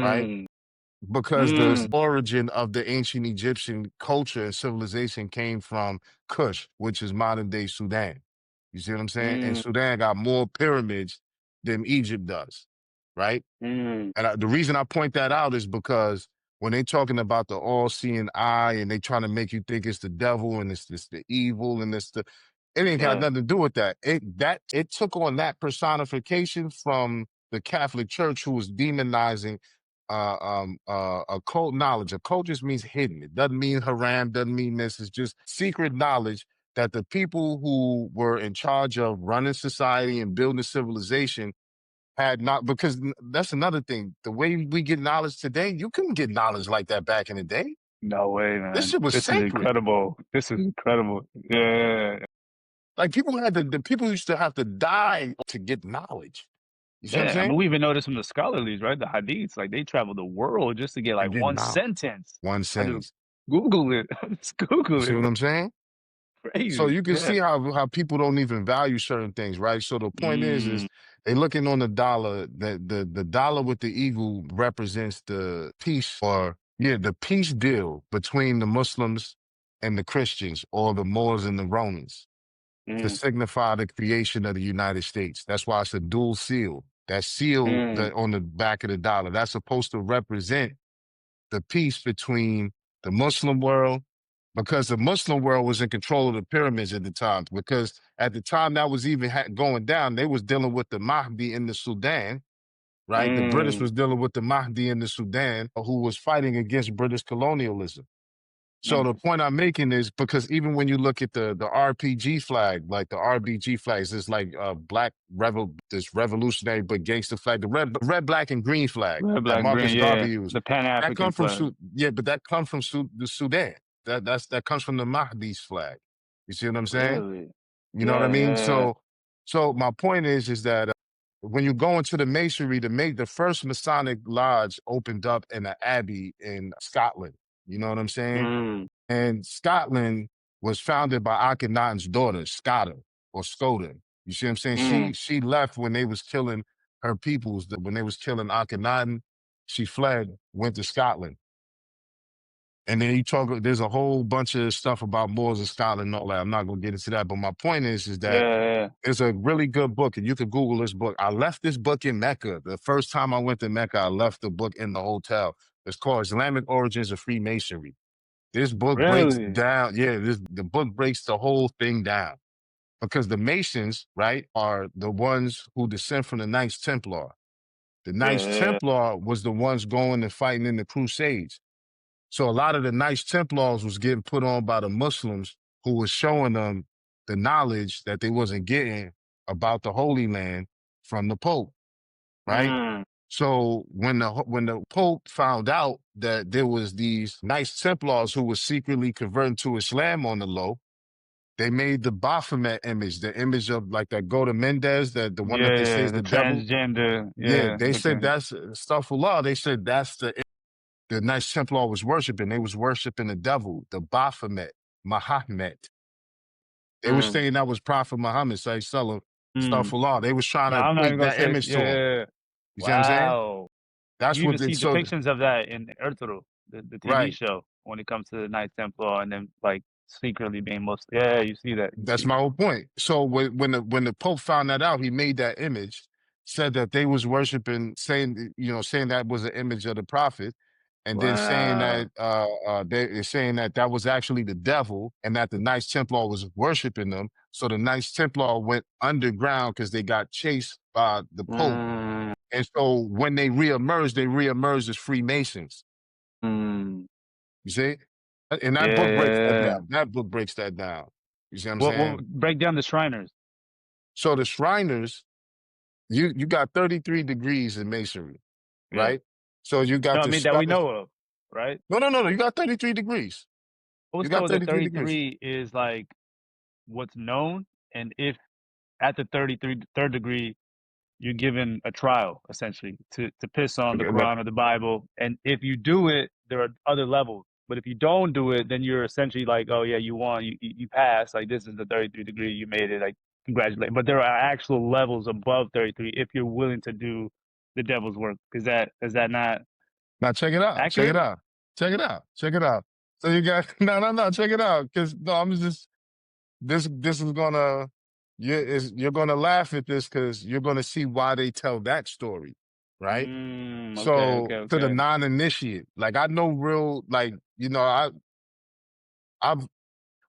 right? mm, Because the mm. origin of the ancient Egyptian culture and civilization came from Kush, which is modern day Sudan. You see what I'm saying? And Mm, Sudan got more pyramids than Egypt does, right? mm. And the reason I point that out is because when they talking about the all-seeing eye and they trying to make you think it's the devil and it's the evil and it ain't got Yeah. nothing to do with that. It took on that personification from the Catholic Church who was demonizing occult knowledge. Occult just means hidden. It doesn't mean haram, doesn't mean this. It's just secret knowledge that the people who were in charge of running society and building civilization had not, because that's another thing. The way we get knowledge today, you couldn't get knowledge like that back in the day. No way, This man. shit was This is sacred. incredible. This is incredible. Yeah. Like people had to, the people used to have to die to get knowledge. You see what I'm Yeah. I mean, saying? we even know this from the scholarlies, right? The hadiths, like they travel the world just to get To like get one knowledge. sentence. One I just sentence. Google it. Just You Google see it. what I'm saying? So Crazy. you can Yeah. see how people don't even value certain things, right? So the point is Mm, They looking on the dollar, that the dollar with the eagle represents the peace, or yeah, the peace deal between the Muslims and the Christians, or the Moors and the Romans, to Mm, signify the creation of the United States. That's why it's a dual seal. That seal mm, that on the back of the dollar, that's supposed to represent the peace between the Muslim world, because the Muslim world was in control of the pyramids at the time. Because at the time that was even going down, they was dealing with the Mahdi in the Sudan, right? The British mm. was dealing with the Mahdi in the Sudan, who was fighting against British colonialism. So the point I'm making is, because even when you look at the RPG flag, like the RBG flags, it's like this revolutionary but gangster flag, the red, black, and green flag Red, that black, Marcus green. Garvey Yeah, used. the Pan That African comes from flag. yeah, but that comes from the Sudan. That comes from the Mahdi's flag. You see what I'm saying? Really? You know what I Yeah, mean? yeah, So my point is that when you go into the masonry, the first Masonic lodge opened up in an abbey in Scotland. You know what I'm yeah. saying? And Scotland was founded by Akhenaten's daughter, Scotta or Skoda. You see what I'm saying? Mm, She left when they was killing her peoples. When they was killing Akhenaten, she fled, went to Scotland. And then there's a whole bunch of stuff about Moors of Scotland and all that. I'm not going to get into that. But my point is that yeah, yeah. it's a really good book, and you can Google this book. I left this book in Mecca. The first time I went to Mecca, I left the book in the hotel. It's called Islamic Origins of Freemasonry. This book breaks Really? down, yeah, the book breaks the whole thing down, because the Masons, right, are the ones who descend from the Knights Templar. The Yeah, Knights yeah. Templar was the ones going and fighting in the Crusades. So a lot of the Knights Templars was getting put on by the Muslims, who was showing them the knowledge that they wasn't getting about the Holy Land from the Pope, right? Mm, So when the Pope found out that there was these Knights Templars who were secretly converting to Islam on the low, they made the Baphomet image, the image of like that Gota Mendez, that the one that yeah, they say yeah. is The the devil. transgender. Yeah, Yeah, they said looking. that's astaghfirullah. They said that's the Knights Templar was worshiping. They was worshiping the devil, the Baphomet, Muhammad. They were Mm, saying that was Prophet Muhammad, say Salam, mm. astaghfirullah. They was trying No, to I'm not even equate gonna that say. image Yeah, to him. yeah, yeah. You see what I'm saying? Wow. That's You even what see so depictions of that in Ertugrul, the TV right. show, when it comes to the Knights Templar and then like secretly being Muslim. Yeah, you see that. You That's see my that. whole point. So when the Pope found that out, he made that image, said that they was worshiping, saying that was an image of the prophet, and then saying Wow. that they saying that that was actually the devil, and that the Knights Templar was worshiping them. So the Knights Templar went underground because they got chased by the Pope, Mm, and so when they reemerged as Freemasons. mm. You see, and Yeah, that book breaks yeah, that yeah. down. That book breaks that down. You see what I'm What saying? break down the Shriners? So the Shriners, you got 33 degrees in masonry, Yeah. right? So you No, got I the mean that we Scottish. know of, right? No. You got 33 degrees. I was You got told that 33 degrees. 33 is like what's known, and if at the 33 third degree you're given a trial essentially to piss on the Okay, but Quran or the Bible, and if you do it, there are other levels. But if you don't do it, then you're essentially like, oh yeah, you won, you passed. Like this is the 33 degree, you made it. Like congratulations. But there are actual levels above 33 if you're willing to do the devil's work. Is that not now check it out. Check it accurate? out. Check it out. Check it out. So you got no. Check it out, because no, I'm just this is gonna you're gonna laugh at this, because you're gonna see why they tell that story, right? Okay, okay, So to the okay. non-initiate, like I know real, like I've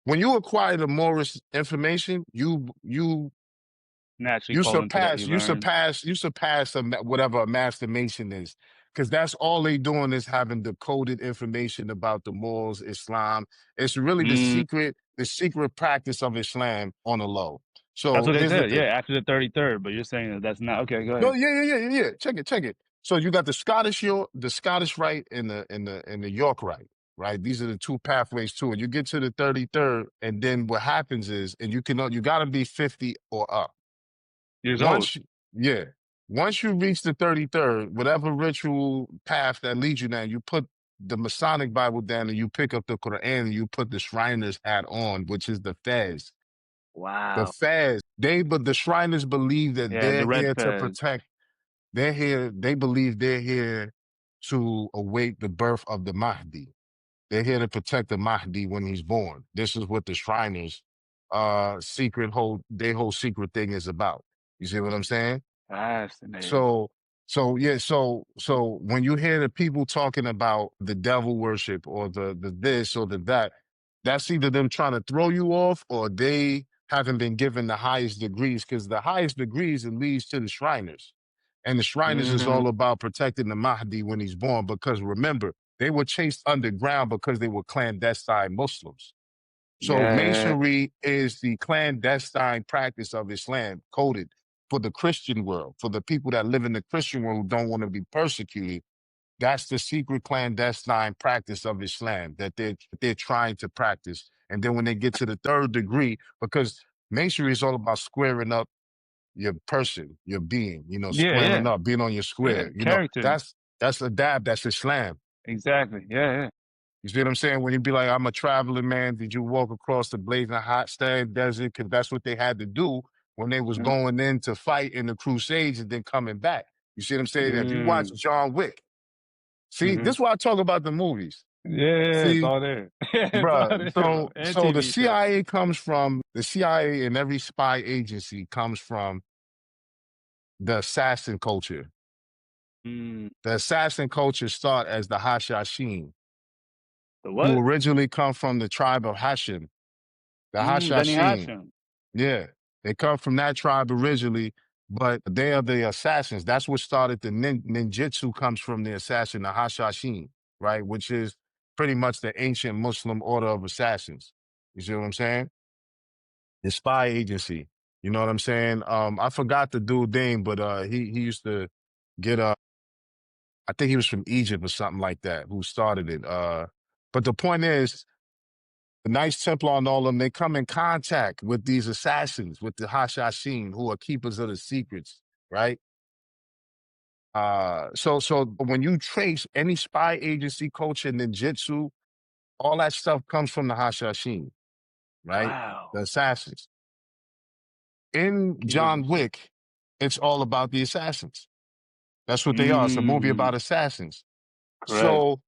when you acquire the Morris information, Naturally you fall into that. surpass You you learn. surpass you surpass whatever a masturbation is, because that's all they doing is having decoded information about the morals, Islam. It's really Mm, the secret practice of Islam on the low. that's So what they here's the said. Yeah, thing. after the 33rd. But you're saying that that's not okay. Go No, ahead. yeah. Check it. So you got the Scottish Rite and the York Rite, right? These are the two pathways to it. You get to the 33rd, and then what happens is, and you got to be 50 or up. Years old. Once, yeah, once you reach the 33rd, whatever ritual path that leads you down, you put the Masonic Bible down, and you pick up the Quran, and you put the Shriner's hat on, which is the fez. The Wow. Fez, but the Shriners believe that Yeah, the they're red here to fez. protect. They're here. They believe they're here to await the birth of the Mahdi. They're here to protect the Mahdi when he's born. This is what the Shriners their whole secret thing is about. You see what I'm saying? Fascinating. So, so when you hear the people talking about the devil worship or the this or the that, that's either them trying to throw you off or they haven't been given the highest degrees, because the highest degrees, it leads to the Shriners. And the Shriners is Mm, all about protecting the Mahdi when he's born, because remember, they were chased underground because they were clandestine Muslims. So yeah, Masonry is the clandestine practice of Islam, coded for the Christian world, for the people that live in the Christian world who don't want to be persecuted. That's the secret clandestine practice of Islam that they're trying to practice. And then when they get to the third degree, because Masonry is all about squaring up your person, your being, yeah, squaring yeah, up, being on your yeah. square. Character. That's Adab, that's Islam. Exactly. Yeah, yeah. You see what I'm saying? When you be like, I'm a traveling man, did you walk across the blazing hot sand desert? Because that's what they had to do when they was Mm, going in to fight in the Crusades and then coming back. You see what I'm saying? If you watch mm, John Wick, see, mm-hmm. this is why I talk about the movies. Yeah, it's See, all there. It's all bruh, there, bro. And so the TV show. CIA comes from the CIA, and every spy agency comes from the assassin culture. Mm, The assassin culture start as the Hashashin, the who what? originally come from the tribe of Hashim, the Benny Hashashin. Hashim. Yeah, they come from that tribe originally, but they are the assassins. That's what started the ninjutsu, comes from the assassin, the Hashashin, right? Which is pretty much the ancient Muslim order of assassins. You see what I'm saying? The spy agency. You know what I'm saying? I forgot the dude name, but he used to get I think he was from Egypt or something like that, who started it. But the point is, the Knights Templar and all of them, they come in contact with these assassins, with the Hashashin, who are keepers of the secrets, right? So when you trace any spy agency culture, ninjutsu, all that stuff comes from the Hashashin, right? Wow. The assassins. In Keepers of John the Sea. Wick, it's all about the assassins. That's what they are. It's a movie Mm, about assassins. correct. So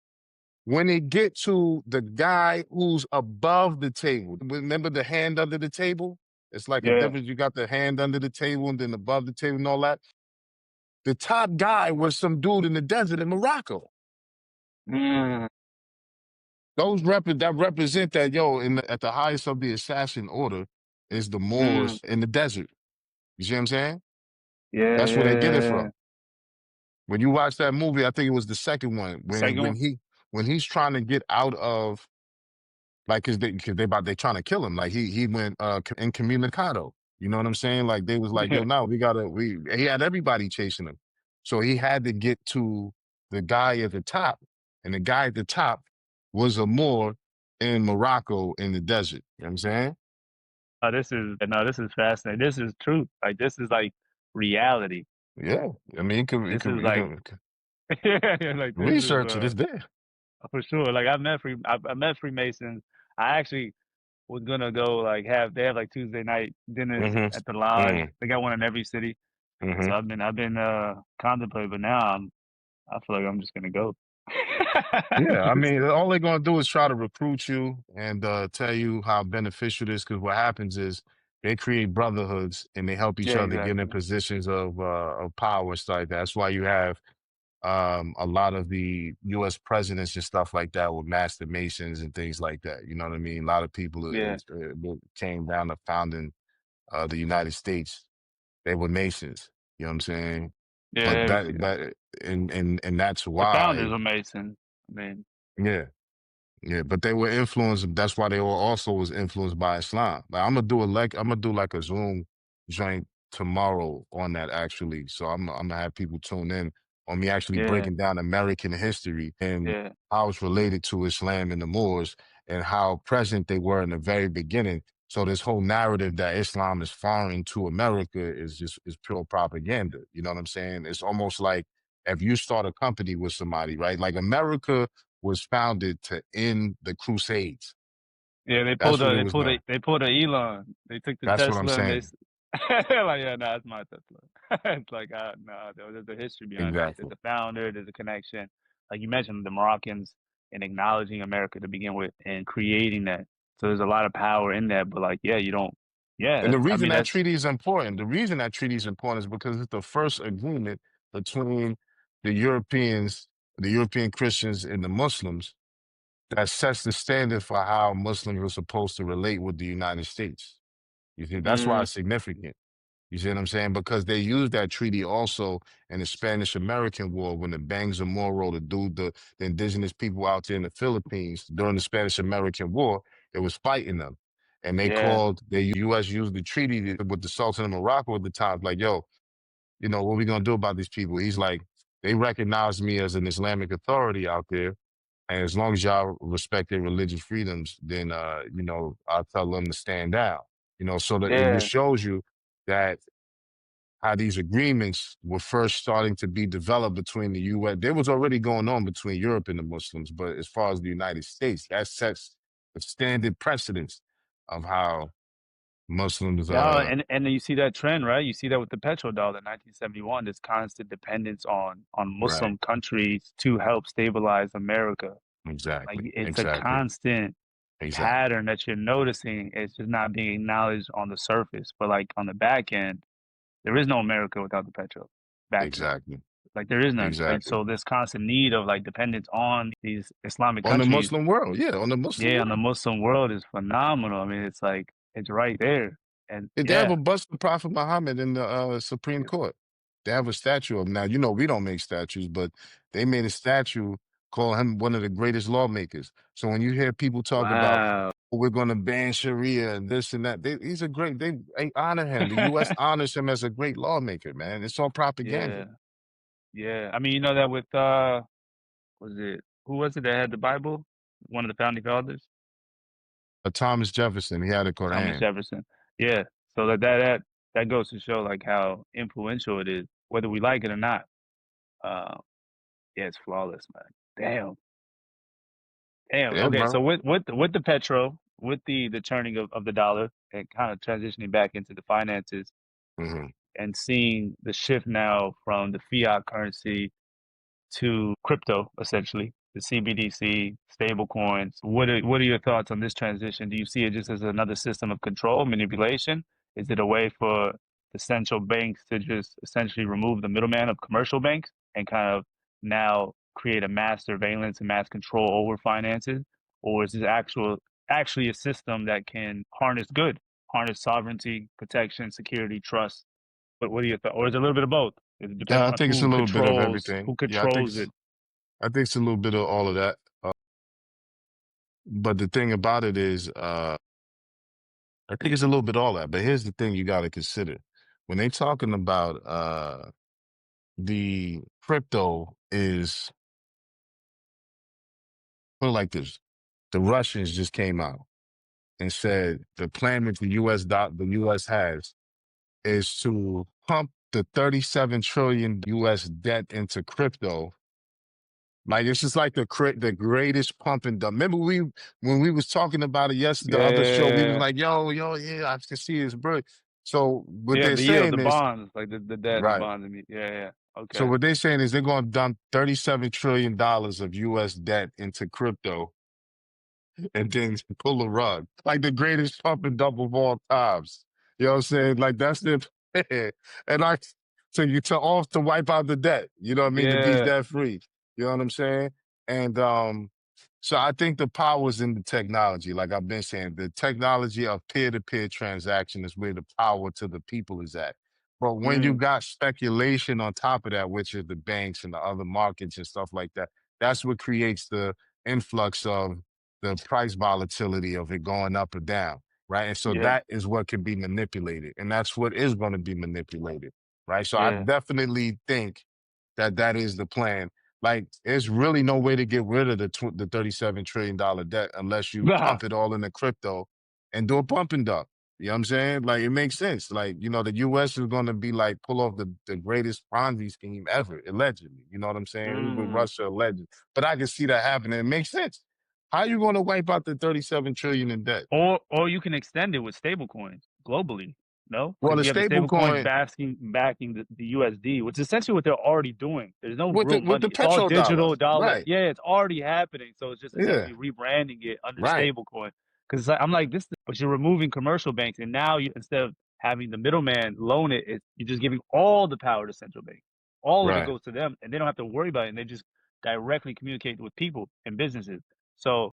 when they get to the guy who's above the table, remember the hand under the table? It's like a Yeah. difference. You got the hand under the table and then above the table and all that. The top guy was some dude in the desert in Morocco. Mm, That represent that, yo, at the highest of the assassin order is the mm, Moors in the desert. You see what I'm saying? yeah, That's where they get it yeah. from. When you watch that movie, I think it was the second one, Second one? when he's trying to get out of, like, cause they trying to kill him. Like he went incommunicado. You know what I'm saying? Like they was like, Yeah. yo, no, he had everybody chasing him. So he had to get to the guy at the top. And the guy at the top was a Moor in Morocco in the desert. You know what I'm saying? This is fascinating. This is truth. Like this is like reality. Yeah. I mean, This is like you can like this is research it. It's there. for sure. Like I met Freemasons. I actually was gonna go like they have like Tuesday night dinners at the lodge. Mm-hmm. They got one in every city. So Mm-hmm. I've been contemplating, but now I feel like I'm just gonna go. Yeah, I Just- mean, all they're gonna do is try to recruit you and tell you how beneficial it is. Because what happens is they create brotherhoods and they help each yeah, other get in exactly. positions of power and stuff like that. That's why you have a lot of the U.S. presidents and stuff like that with master masons and things like that. You know what I mean? A lot of people Yeah, came down to founding the United States. They were masons. You know what I'm saying? But yeah. and that's The founders why, are Masons. I mean, yeah. Yeah, but they were influenced. That's why they were also was influenced by Islam. Like I'm gonna do like a Zoom joint tomorrow on that actually. So I'm gonna have people tune in on me actually yeah, breaking down American history and yeah, how it's related to Islam and the Moors and how present they were in the very beginning. So this whole narrative that Islam is foreign to America is pure propaganda. You know what I'm saying? It's almost like if you start a company with somebody, right? Like America was founded to end the Crusades. Yeah, That's what it was done. they pulled a Elon. They took the That's what I'm Tesla and saying. like, yeah, no, it's my Tesla. It's like, no, there's a history behind that. There's Exactly. a founder, there's a connection. Like you mentioned, the Moroccans and acknowledging America to begin with and creating that. So there's a lot of power in that. But like, yeah, you don't. Yeah, And the I reason mean, that that's treaty is important, the reason that treaty is important is because it's the first agreement between the Europeans, the European Christians, and the Muslims that sets the standard for how Muslims are supposed to relate with the United States. You see, that's why mm, it's significant. You see what I'm saying? Because they used that treaty also in the Spanish American War when the Bangs of Moro, the indigenous people out there in the Philippines during the Spanish American War, it was fighting them. And yeah, the US used the treaty with the Sultan of Morocco at the time, like, yo, what we gonna do about these people? He's like, they recognize me as an Islamic authority out there. And as long as y'all respect their religious freedoms, then I'll tell them to stand down. So that it just yeah, shows you that how these agreements were first starting to be developed between the U.S. There was already going on between Europe and the Muslims, but as far as the United States, that sets the standard precedence of how Muslims, yeah. And then you see that trend, right? You see that with the petrodollar in 1971. This constant dependence on right, Muslim countries to help stabilize America. Like exactly, it's a exactly, constant exactly, pattern that you're noticing. It's just not being acknowledged on the surface, but like on the back end, there is no America without the petrol back end. exactly, Like there is none. Like exactly. so, this constant need of like dependence on these Islamic On the countries, Muslim world, yeah, on the Muslim yeah, on the world. Muslim world is phenomenal. I mean, it's like it's right there, and They have yeah, a bust of Prophet Muhammad in the Supreme Court. They have a statue of him. Now, we don't make statues, but they made a statue calling him one of the greatest lawmakers. So when you hear people talk about, wow, "Oh, we're going to ban Sharia and this and that, he's a great, they honor him. The U.S. honors him as a great lawmaker, man. It's all propaganda. yeah, yeah. I mean, you know that with was it who was it that had the Bible? One of the founding fathers, Thomas Jefferson, he had a Thomas Quran. Jefferson. Yeah. So that goes to show like how influential it is, whether we like it or not. Uh, yeah, it's flawless, man. Damn, damn. Yeah, Okay, so bro. with the petro, with the churning of the dollar, and kind of transitioning back into the finances Hmm. and seeing the shift now from the fiat currency to crypto, essentially, the CBDC, stablecoins. What are your thoughts on this transition? Do you see it just as another system of control, manipulation? Is it a way for the central banks to just essentially remove the middleman of commercial banks and kind of now create a mass surveillance and mass control over finances? Or is this actually a system that can harness good, harness sovereignty, protection, security, trust? What are your thoughts? Or is it a little bit of both? It depends Yeah, I on think it's a little bit of who everything. Yeah, controls it. I think it's a little bit of all of that. But the thing about it is, I think it's a little bit all that, but here's the thing you got to consider. When they talking about the crypto is put it like this. The Russians just came out and said the plan that the US has is to pump the 37 trillion US debt into crypto. Like it's just like the greatest pump and dump. Remember when we was talking about it yesterday, the other show, we was Yeah, like, yo, yeah, I can see it's brilliant. So what yeah, they're the yield, the saying is bonds, like the debt and the right. bonds. Yeah, yeah. So Okay. what they're saying is they're going to dump $37 trillion of US debt into crypto and then pull a rug. Like the greatest pump and dump of all times. You know what I'm saying? Like that's the plan. And to wipe out the debt. You know what I mean? To be Yeah, debt free. You know what I'm saying? And so I think the power is in the technology. Like I've been saying, the technology of peer-to-peer transaction is where the power to the people is at. But when you mm, got speculation on top of that, which is the banks and the other markets and stuff like that, that's what creates the influx of the price volatility of it going up or down, right? And so yeah, that is what can be manipulated, and that's what is going to be manipulated, right? So I yeah. definitely think that that is the plan. Like, there's really no way to get rid of the $37 trillion debt unless you Nah. pump it all into crypto and do a pump and dump. You know what I'm saying? Like, it makes sense. Like, the US is going to be like, pull off the greatest Ponzi scheme ever, allegedly. You know what I'm saying? With Mm, Russia, allegedly. But I can see that happening. It makes sense. How you going to wipe out the 37 trillion in debt? Or you can extend it with stablecoins globally, no? Well, Because the you have the stable stablecoins coin backing the USD, which is essentially what they're already doing. There's no with real with money. the It's all petrodollar. digital dollar. Right. Yeah, it's already happening. So it's just Yeah. essentially rebranding it under Right. stablecoin. Because I'm like this, but you're removing commercial banks, and now you, instead of having the middleman loan it, you're just giving all the power to central banks. All of it Right. goes to them, and they don't have to worry about it, and they just directly communicate with people and businesses. So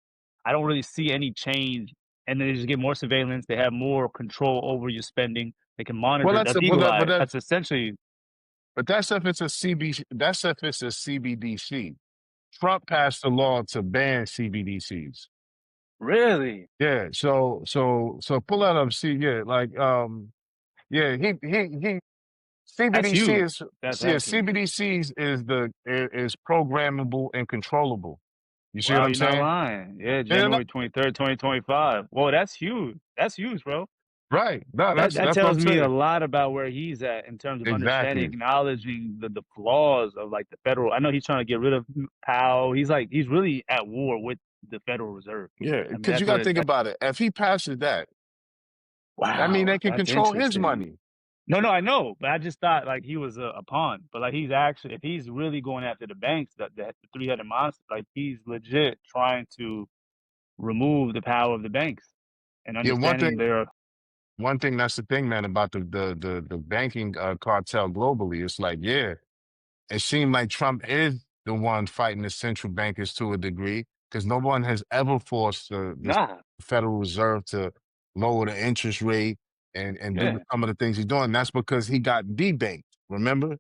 I don't really see any change, and then they just get more surveillance. They have more control over your spending. They can Well, monitor. that's That's a, eagle but eye. that That's essentially but that's if it's a That's if it's a CBDC. Trump passed a law to ban CBDCs. really. Yeah. So pull that up. See, yeah, like yeah, he That's CBDC huge. is That's see, actually huge. CBDCs is programmable and controllable. You see what Wow, I'm you're not saying? lying. Yeah, Yeah, no, January 23rd, 2025. Whoa, that's huge. That's huge, bro. right. No, That that's what I'm tells me a saying. lot about where he's at in terms of understanding, Exactly. acknowledging the flaws of like the federal. I know he's trying to get rid of Powell. He's really at war with the Federal Reserve. Yeah, I mean, because you that's got what to it. think about it. If he passes that, I mean, they Wow, can that's control his interesting. money. No, no, I know, but I just thought like he was a pawn. But like he's actually, if he's really going after the banks, that the three-headed monster, like he's legit trying to remove the power of the banks and Yeah, understanding their. one thing that's the thing, man, about the banking cartel globally. It's like, yeah, it seemed like Trump is the one fighting the central bankers to a degree, because no one has ever forced the Nah, Federal Reserve to lower the interest rate and do yeah, some of the things he's doing. That's because he got debanked. Remember,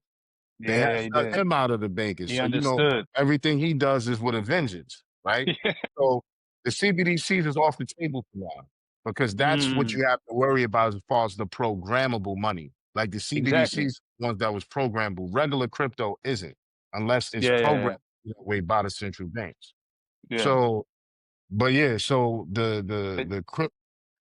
they yeah, had yeah, he shut did. him out of the bankers. He So understood. everything he does is with a vengeance, right? Yeah. So the CBDCs is off the table for now because that's what Mm, you have to worry about as far as the programmable money. Like the exactly. CBDCs, ones that was programmable. Regular crypto isn't, unless it's Yeah, yeah, yeah, programmed that way by the central banks. yeah. So, but yeah, so But the crypto,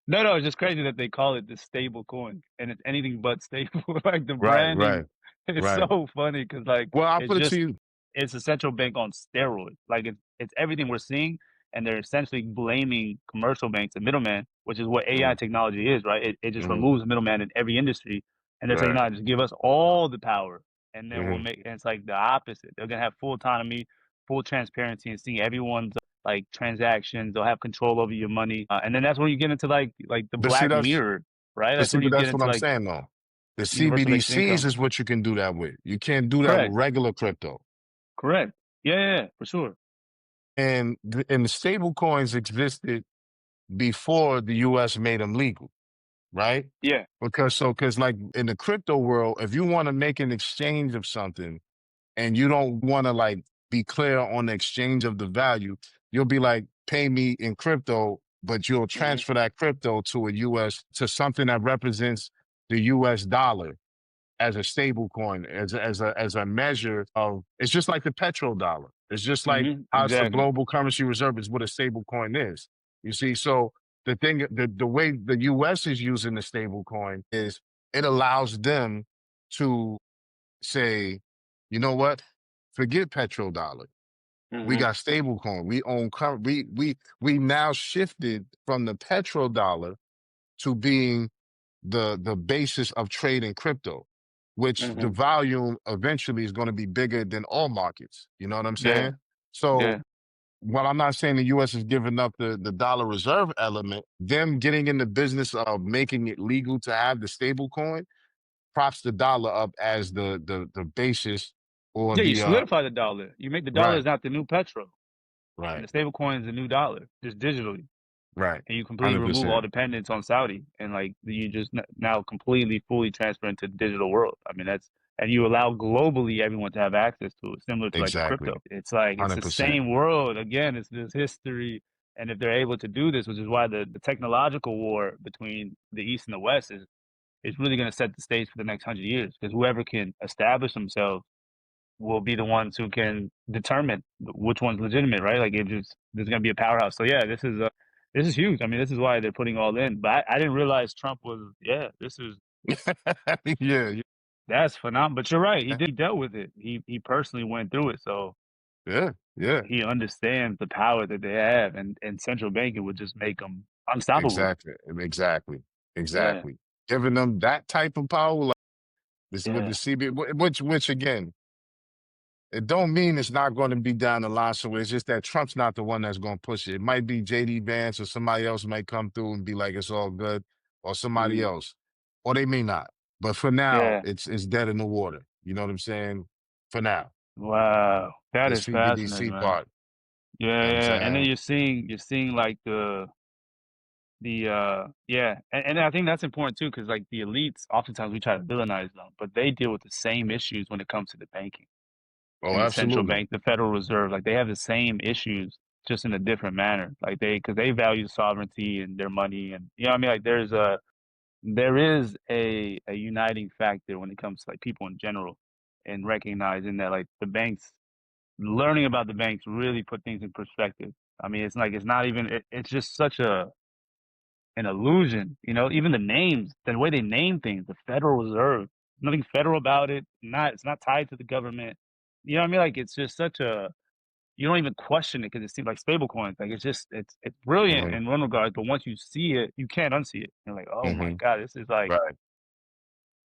no, no, it's just crazy that they call it the stable coin, and it's anything but stable. Like the right, right, branding is right. so funny because like Well, I'll it's put it to just you. it's a central bank on steroids. Like it's everything we're seeing, and they're essentially blaming commercial banks and middlemen, which is what AI Mhm, technology is, right? It just mhm, removes middleman in every industry, and they're saying, right. no, just give us all the power, and then we'll Mhm. make. And it's like the opposite. They're gonna have full autonomy, full transparency, and seeing everyone's like transactions. They'll have control over your money, and then that's where you get into like the But see, Black Mirror, right? That's where but you get that's what into I'm like saying though. The universal basic CBDCs income. is what you can do that with. You can't do that with Correct, regular crypto. correct. Yeah, yeah, yeah, for sure. And the stable coins existed before the US made them legal, right? Yeah. Because like in the crypto world, if you want to make an exchange of something and you don't want to like be clear on the exchange of the value, you'll be like, pay me in crypto, but you'll Hmm. transfer that crypto to to something that represents the US dollar as a stable coin, as a measure of. It's just like the petrodollar. It's just like Hmm. how it's a Exactly. global currency reserve is what a stable coin is. You see, so the way the US is using the stable coin is it allows them to say, you know what? Forget petrodollar. We Hmm. got stable coin. We own we now shifted from the petrodollar to being the basis of trade in crypto, which the Hmm. volume eventually is going to be bigger than all markets. You know what I'm Yeah, saying? So yeah. while I'm not saying the US is giving up the dollar reserve element, them getting in the business of making it legal to have the stable coin props the dollar up as the basis or Yeah, you the solidify the dollar. You make the dollar right, is not the new petrol, and right, the stable coin is the new dollar, just digitally. right. And you completely remove all 100%. dependence on Saudi, and like you just now completely fully transfer into the digital world. I mean, that's and you allow globally everyone to have access to it, similar to like the Exactly. crypto. It's like it's the 100%. same world again. It's this history, and if they're able to do this, which is why the technological war between the East and the West is really going to set the stage for the next 100 years, because whoever can establish themselves will be the ones who can determine which one's legitimate, right? Like it just there's gonna be a powerhouse. So yeah, this is huge. I mean, this is why they're putting all in. But I didn't realize Trump was. Yeah, this is Yeah, that's phenomenal. But you're right. He dealt with it. He personally went through it. So Yeah, yeah, He understands the power that they have, and central banking would just make them unstoppable. exactly, exactly, Yeah, exactly. Giving them that type of power, like this is with the yeah, CB, which again, it don't mean it's not going to be down the line. So it's just that Trump's not the one that's going to push it. It might be JD Vance or somebody else might come through and be like, it's all good, or somebody mm, else, or they may not. But for now, yeah. it's dead in the water. You know what I'm saying? For now, Wow, that the is fascinating, CBDC man. part. Yeah, You know what I'm yeah, and then saying? you're seeing like yeah, and I think that's important too, because like the elites, oftentimes we try to villainize them, but they deal with the same issues when it comes to the banking Oh, and the central absolutely. bank, the Federal Reserve. Like they have the same issues, just in a different manner. Like because they value sovereignty and their money, and you know what I mean. Like there is a uniting factor when it comes to like people in general, and recognizing that like the banks, learning about the banks really put things in perspective. I mean, it's like it's not even it's just such a an illusion, you know, even the names, the way they name things, the Federal Reserve, nothing federal about it, not it's not tied to the government. You know what I mean? Like it's just such a you don't even question it because it seems like stablecoins. Like it's brilliant Hmm. in one regard, but once you see it, you can't unsee it. You're like, oh my Hmm. God, this is like Right.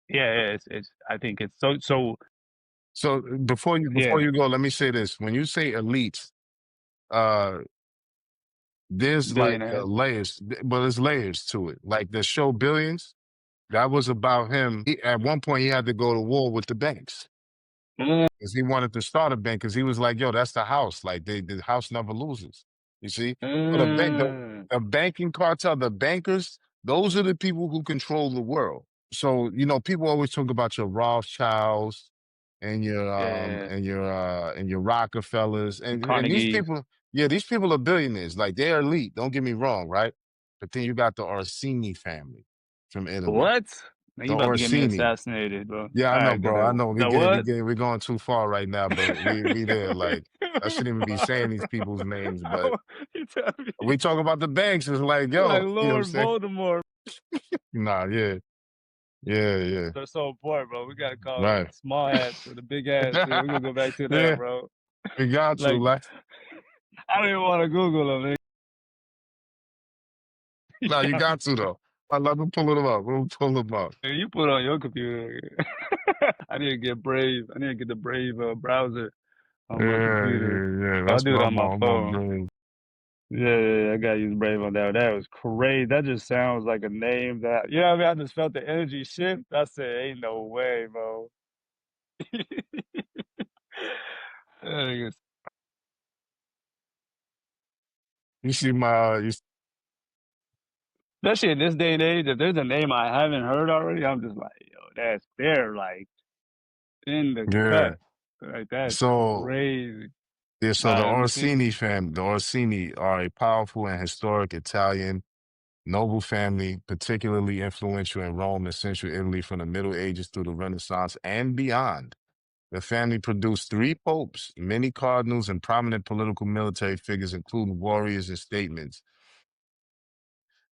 yeah, it's I think it's so So before yeah, you go, let me say this: when you say elites, uh, there's like billionaires. layers, but there's layers to it. Like the show Billions, that was about him. At one point, he had to go to war with the banks Mm, because he wanted to start a bank because he was like, "Yo, that's the house. Like the house never loses." You see, so mm, the banking cartel, the bankers, those are the people who control the world. So people always talk about your Rothschilds yeah, and your Rockefellers and these Carnegie's. people, yeah, these people are billionaires. Like they're elite. Don't get me wrong, right? But then you got the Orsini family from Italy. What? Now The you about to get me Orsini. assassinated, bro. Yeah, I All know, right, good. bro. I know The what? we're going too far right now, but we there. Like I shouldn't even be saying these people's names, but You tell me we talk about the banks. It's like, like yo, you know what I'm Lord saying? Voldemort. Nah, yeah, yeah, yeah. They're so important, bro. We gotta call it Right. the small hats or the big hats. Yeah, we're gonna go back to that, Yeah, bro. we got to. Like Like, I don't even want to Google them. Man. no, you Yeah, got to though. I love to pull it up. We'll pull them up. you put it on your computer. I need to get Brave. I need to get the Brave browser Yeah, on my computer. yeah, yeah. I'll That's do what it on my I'm on phone. doing. Yeah, I gotta use Brave on that. That was crazy. That just sounds like a name that you know what I mean? I just felt the energy shift. I said, ain't no way, bro. That You see my, especially in this day and age, if there's a name I haven't heard already, I'm just like, yo, that's they're like in the yeah. cut. Like that's So crazy. yeah, so All the right, let me see. Orsini family, the Orsini are a powerful and historic Italian noble family, particularly influential in Rome and central Italy from the Middle Ages through the Renaissance and beyond. The family produced three popes, many cardinals, and prominent political military figures, including warriors and statesmen.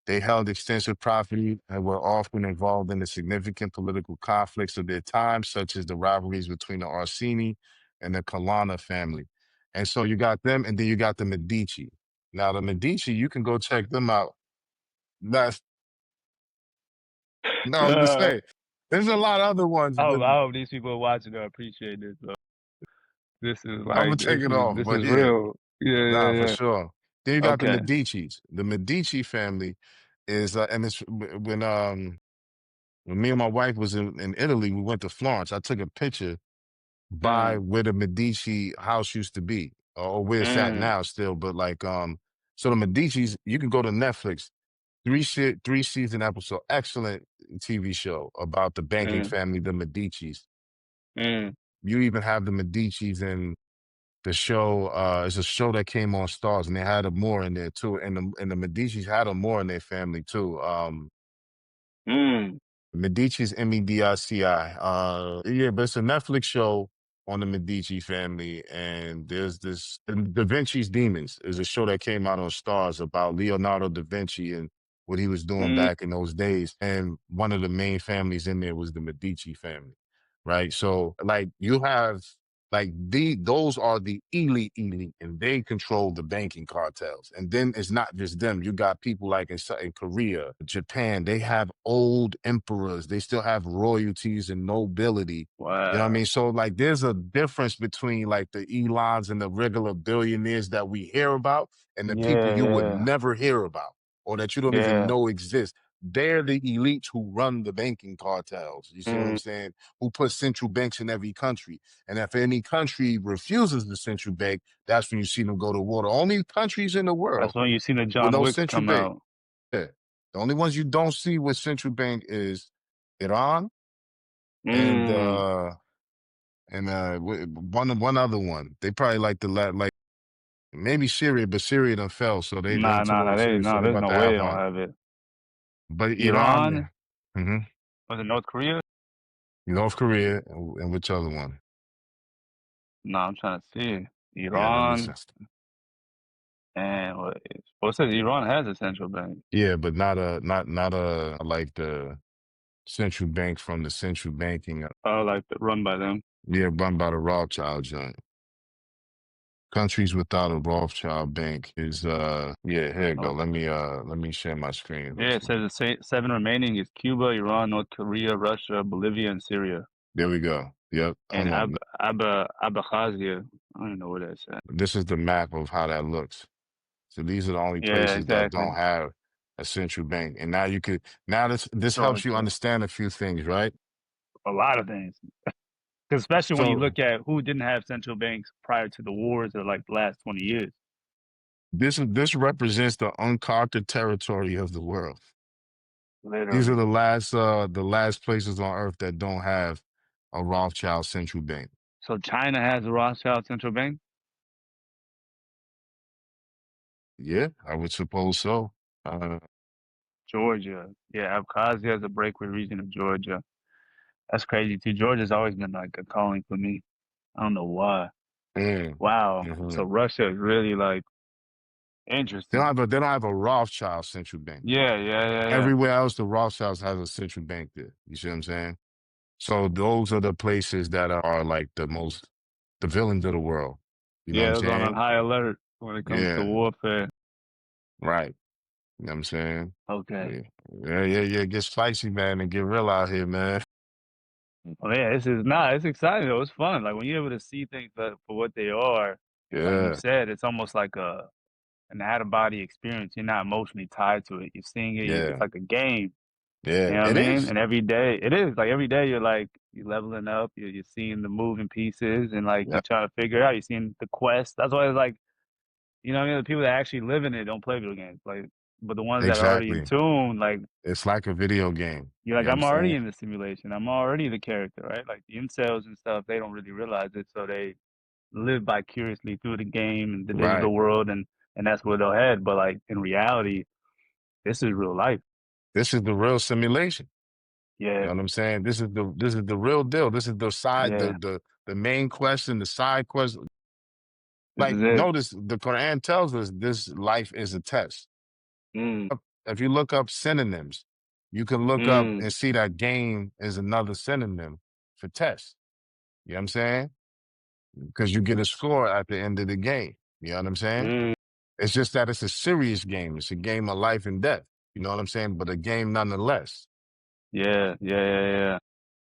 They held extensive property and were often involved in the significant political conflicts of their time, such as the rivalries between the Orsini and the Colonna family. And so you got them, and then you got the Medici. Now, the Medici, you can go check them out. That's no, I'm just Uh, saying. There's a lot of other ones, but I hope these people are watching to appreciate this. Bro. This is I'm gonna like take it off. this But is yeah, real. Yeah, nah, for yeah, sure. Then you yeah. got the Okay. Medicis. The Medici family is, and it's when me and my wife was in Italy, we went to Florence. I took a picture by Mm, where the Medici house used to be, or where it's at mm, now still. But like, so the Medicis, you can go to Netflix, three season episode, excellent TV show about the banking mm, family, the Medicis. mm, You even have the Medicis in the show. It's a show that came on Stars, and they had a Moor in there too. And the Medicis had a Moor in their family too. mm, Medici's Medici. Yeah, but it's a Netflix show on the Medici family, and there's this and Da Vinci's Demons is a show that came out on Stars about Leonardo da Vinci and what he was doing mm. back in those days. And one of the main families in there was the Medici family, right? So, like, you have Like those are the elite, and they control the banking cartels. And then it's not just them. You got people like in Korea, Japan. They have old emperors. They still have royalties and nobility. You know what I Wow. mean? So like, there's a difference between like the Elons and the regular billionaires that we hear about, and the people Yeah, you would yeah, never hear about or that you don't even yeah. know exist. They're the elites who run the banking cartels. You see what I'm Mm. saying? Who put central banks in every country. And if any country refuses the central bank, that's when you see them go to war. The only countries in the That's world when you seen the with John no Wicks central come bank, out. yeah, the only ones you don't see with central bank is Iran and Mm. one other one. They probably like like maybe Syria, but Syria done fell, so they Nah, done nah, took over nah. Syria, so they There's about no to way have they don't one. have it. But Iran, Iran, hmm was it North Korea? North Korea, and which other one? Nah, I'm trying to see. Yeah, let me Iran see. and what says Iran has a central bank. Yeah, but not a like the central bank from the central banking. Oh, like run by them. Yeah, run by the Rothschild joint. Countries without a Rothschild bank is yeah, here you go. Oh, Let me share my screen yeah, with it you. says the seven remaining is Cuba, Iran, North Korea, Russia, Bolivia, and Syria. There we go. Yep. And Hold on. Abkhazia. I don't even know where that's at. This is the map of how that looks. So these are the only Yeah, places that exactly. don't have a central bank. And now you could now this helps you Georgia. understand a few things, right? A lot of things. 'Cause especially when you So look at who didn't have central banks prior to the wars of like the last 20 years. this represents the unconquered territory of the world. These are Literally. the last places on earth that don't have a Rothschild central bank. So China has a Rothschild central bank? Yeah, I would suppose so. Georgia. Yeah, Abkhazia is a breakaway region of Georgia. That's crazy too. Georgia's always been like a calling for me. I don't know why. mm, Wow. So mhm. Russia is really like interesting. They don't have a Rothschild central bank. Yeah, yeah, yeah, yeah. Everywhere else, the Rothschilds has a central bank there. You see what I'm saying? So those are the places that are like the villains of the world. You know what I'm Yeah, it's on a saying? high alert when it comes to Yeah, warfare. right. You know what I'm saying? Okay. Yeah, yeah. Get spicy, man, and get real out here, man. Oh yeah, it's exciting though. It's fun. Like when you're able to see things for what they are, like you Yeah, said, it's almost like an out of body experience. You're not emotionally tied to it. You're seeing it. It's yeah, like a game. You yeah. know what I It mean? is. And every day it is like every day you're like you're leveling up. You're seeing the moving pieces and like Yeah, you're trying to figure it out. You're seeing the quest. That's why it's like you know what I mean. The people that actually live in it don't play video games. Like, but the ones that are already in exactly. tune, like It's like a video game. you're You like know what I'm I'm already saying? in the simulation. I'm already the character, right? Like the incels and stuff, they don't really realize it, so they live vicariously through the game and the Right. digital world and that's where they'll head. But like in reality, this is real life. This is the real simulation. You Yeah, know what I'm saying? This is the real deal. This is the side, yeah. the main question, the side question. This Like, is it. notice the Quran tells us this life is a test. Mm, If you look up synonyms, you can look up mm, and see that game is another synonym for test. You know what I'm saying? Because you get a score at the end of the game. You know what I'm saying? mm. It's just that it's a serious game. It's a game of life and death. You know what I'm saying? But a game nonetheless. Yeah, yeah, yeah, yeah.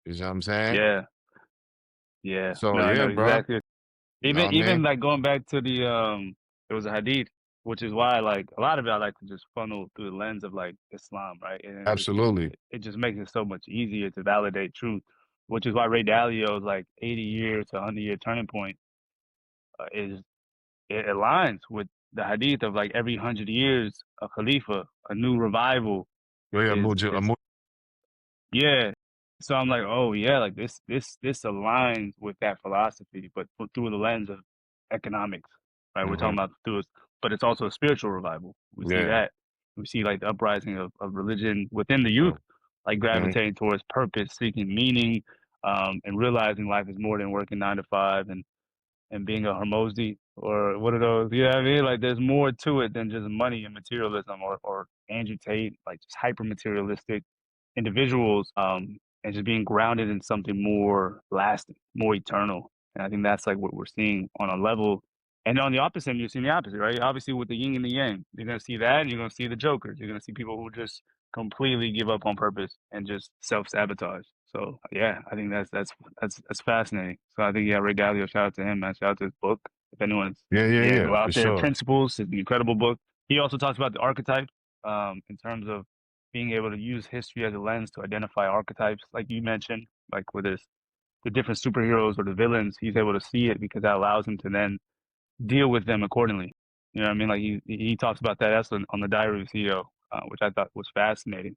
You know what I'm saying? Yeah, yeah. So No, I yeah, know bro. exactly. You know what I Even mean? like going back to the there was a hadith, which is why like a lot of it I like to just funnel through the lens of like Islam, right? And Absolutely. it just makes it so much easier to validate truth, which is why Ray Dalio's like 80-year to 100-year turning point is it aligns with the hadith of like every 100 years a khalifa, a new revival Yeah, yeah, is yeah. So I'm like, oh yeah, like this aligns with that philosophy, but through the lens of economics, right? We're talking hmm about but it's also a spiritual revival. We see Yeah. that. We see like the uprising of religion within the youth, like hmm gravitating towards purpose, seeking meaning, and realizing life is more than working 9 to 5 and being a Hermosi or what are those? You know what I mean? Like there's more to it than just money and materialism or Andrew Tate, like just hyper materialistic individuals, and just being grounded in something more lasting, more eternal. And I think that's like what we're seeing on a level. And on the opposite end, you're seeing the opposite, right? Obviously, with the yin and the yang, you're gonna see that, and you're gonna see the jokers. You're gonna see people who just completely give up on purpose and just self-sabotage. So yeah, I think that's fascinating. So I think yeah, Ray Dalio, shout out to him, man. Shout out to his book. If anyone's Yeah, yeah, yeah, yeah, go for out there. sure. Principles is an incredible book. He also talks about the archetypes, in terms of being able to use history as a lens to identify archetypes, like you mentioned, like with this the different superheroes or the villains. He's able to see it because that allows him to then deal with them accordingly. You know what I mean? Like he talks about that as on the Diary of a CEO, which I thought was fascinating.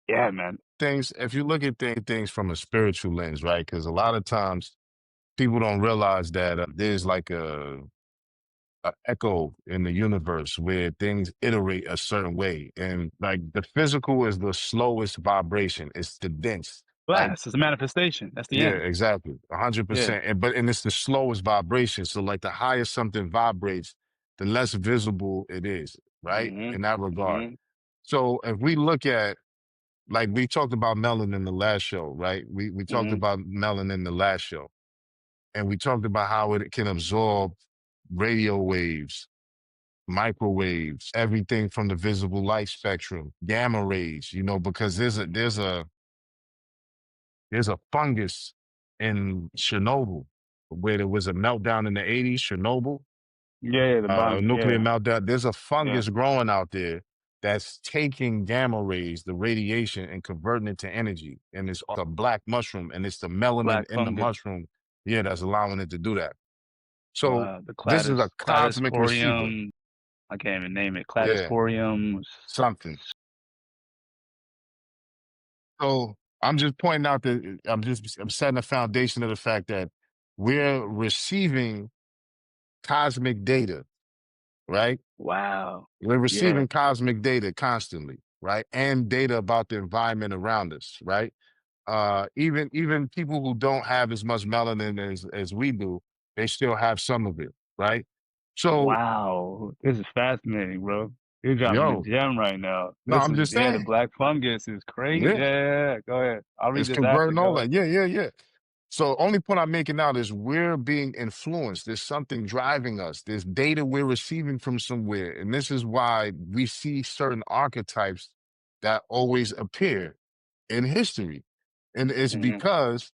Yeah, man. Things, if you look at things from a spiritual lens, right? Because a lot of times people don't realize that there's like a echo in the universe where things iterate a certain way. And like the physical is the slowest vibration. It's the dense. Like, Blast. It's a manifestation. That's the yeah, end. exactly. Yeah. 100%. And it's the slowest vibration. So like the higher something vibrates, the less visible it is, right? hmm In that regard. hmm So if we look at, like we talked about Melanin in the last show, right? We talked hmm about Melanin in the last show, and we talked about how it can absorb radio waves, microwaves, everything from the visible light spectrum, gamma rays, because there's a fungus in Chernobyl where there was a meltdown in the 80s, Chernobyl, Yeah, the a bomb. nuclear Yeah. meltdown. There's a Yeah. fungus growing out there that's taking gamma rays, the radiation, and converting it to energy. And it's a black mushroom, and it's the melanin Black in the fungus. mushroom, yeah, that's allowing it to do that. So Wow. The this is a cosmic receiver. cladosporium. I can't even name it. Yeah, Cladosporium. something. So I'm just pointing out that I'm setting a foundation of the fact that we're receiving cosmic data, right? Wow. We're Yeah. receiving cosmic data constantly, right? And data about the environment around us, right? Even people who don't have as much melanin as we do, they still have some of it, right? So, Wow, this is fascinating, bro. You're dropping a yo, gem right now. no, This I'm is just yeah, the saying, black fungus is crazy. yeah, Yeah, yeah, yeah. Go ahead. I'll read it's this after. converting all Go ahead. that. Yeah, yeah, yeah. So only point I'm making out is we're being influenced. There's something driving us. There's data we're receiving from somewhere. And this is why we see certain archetypes that always appear in history. And it's hmm because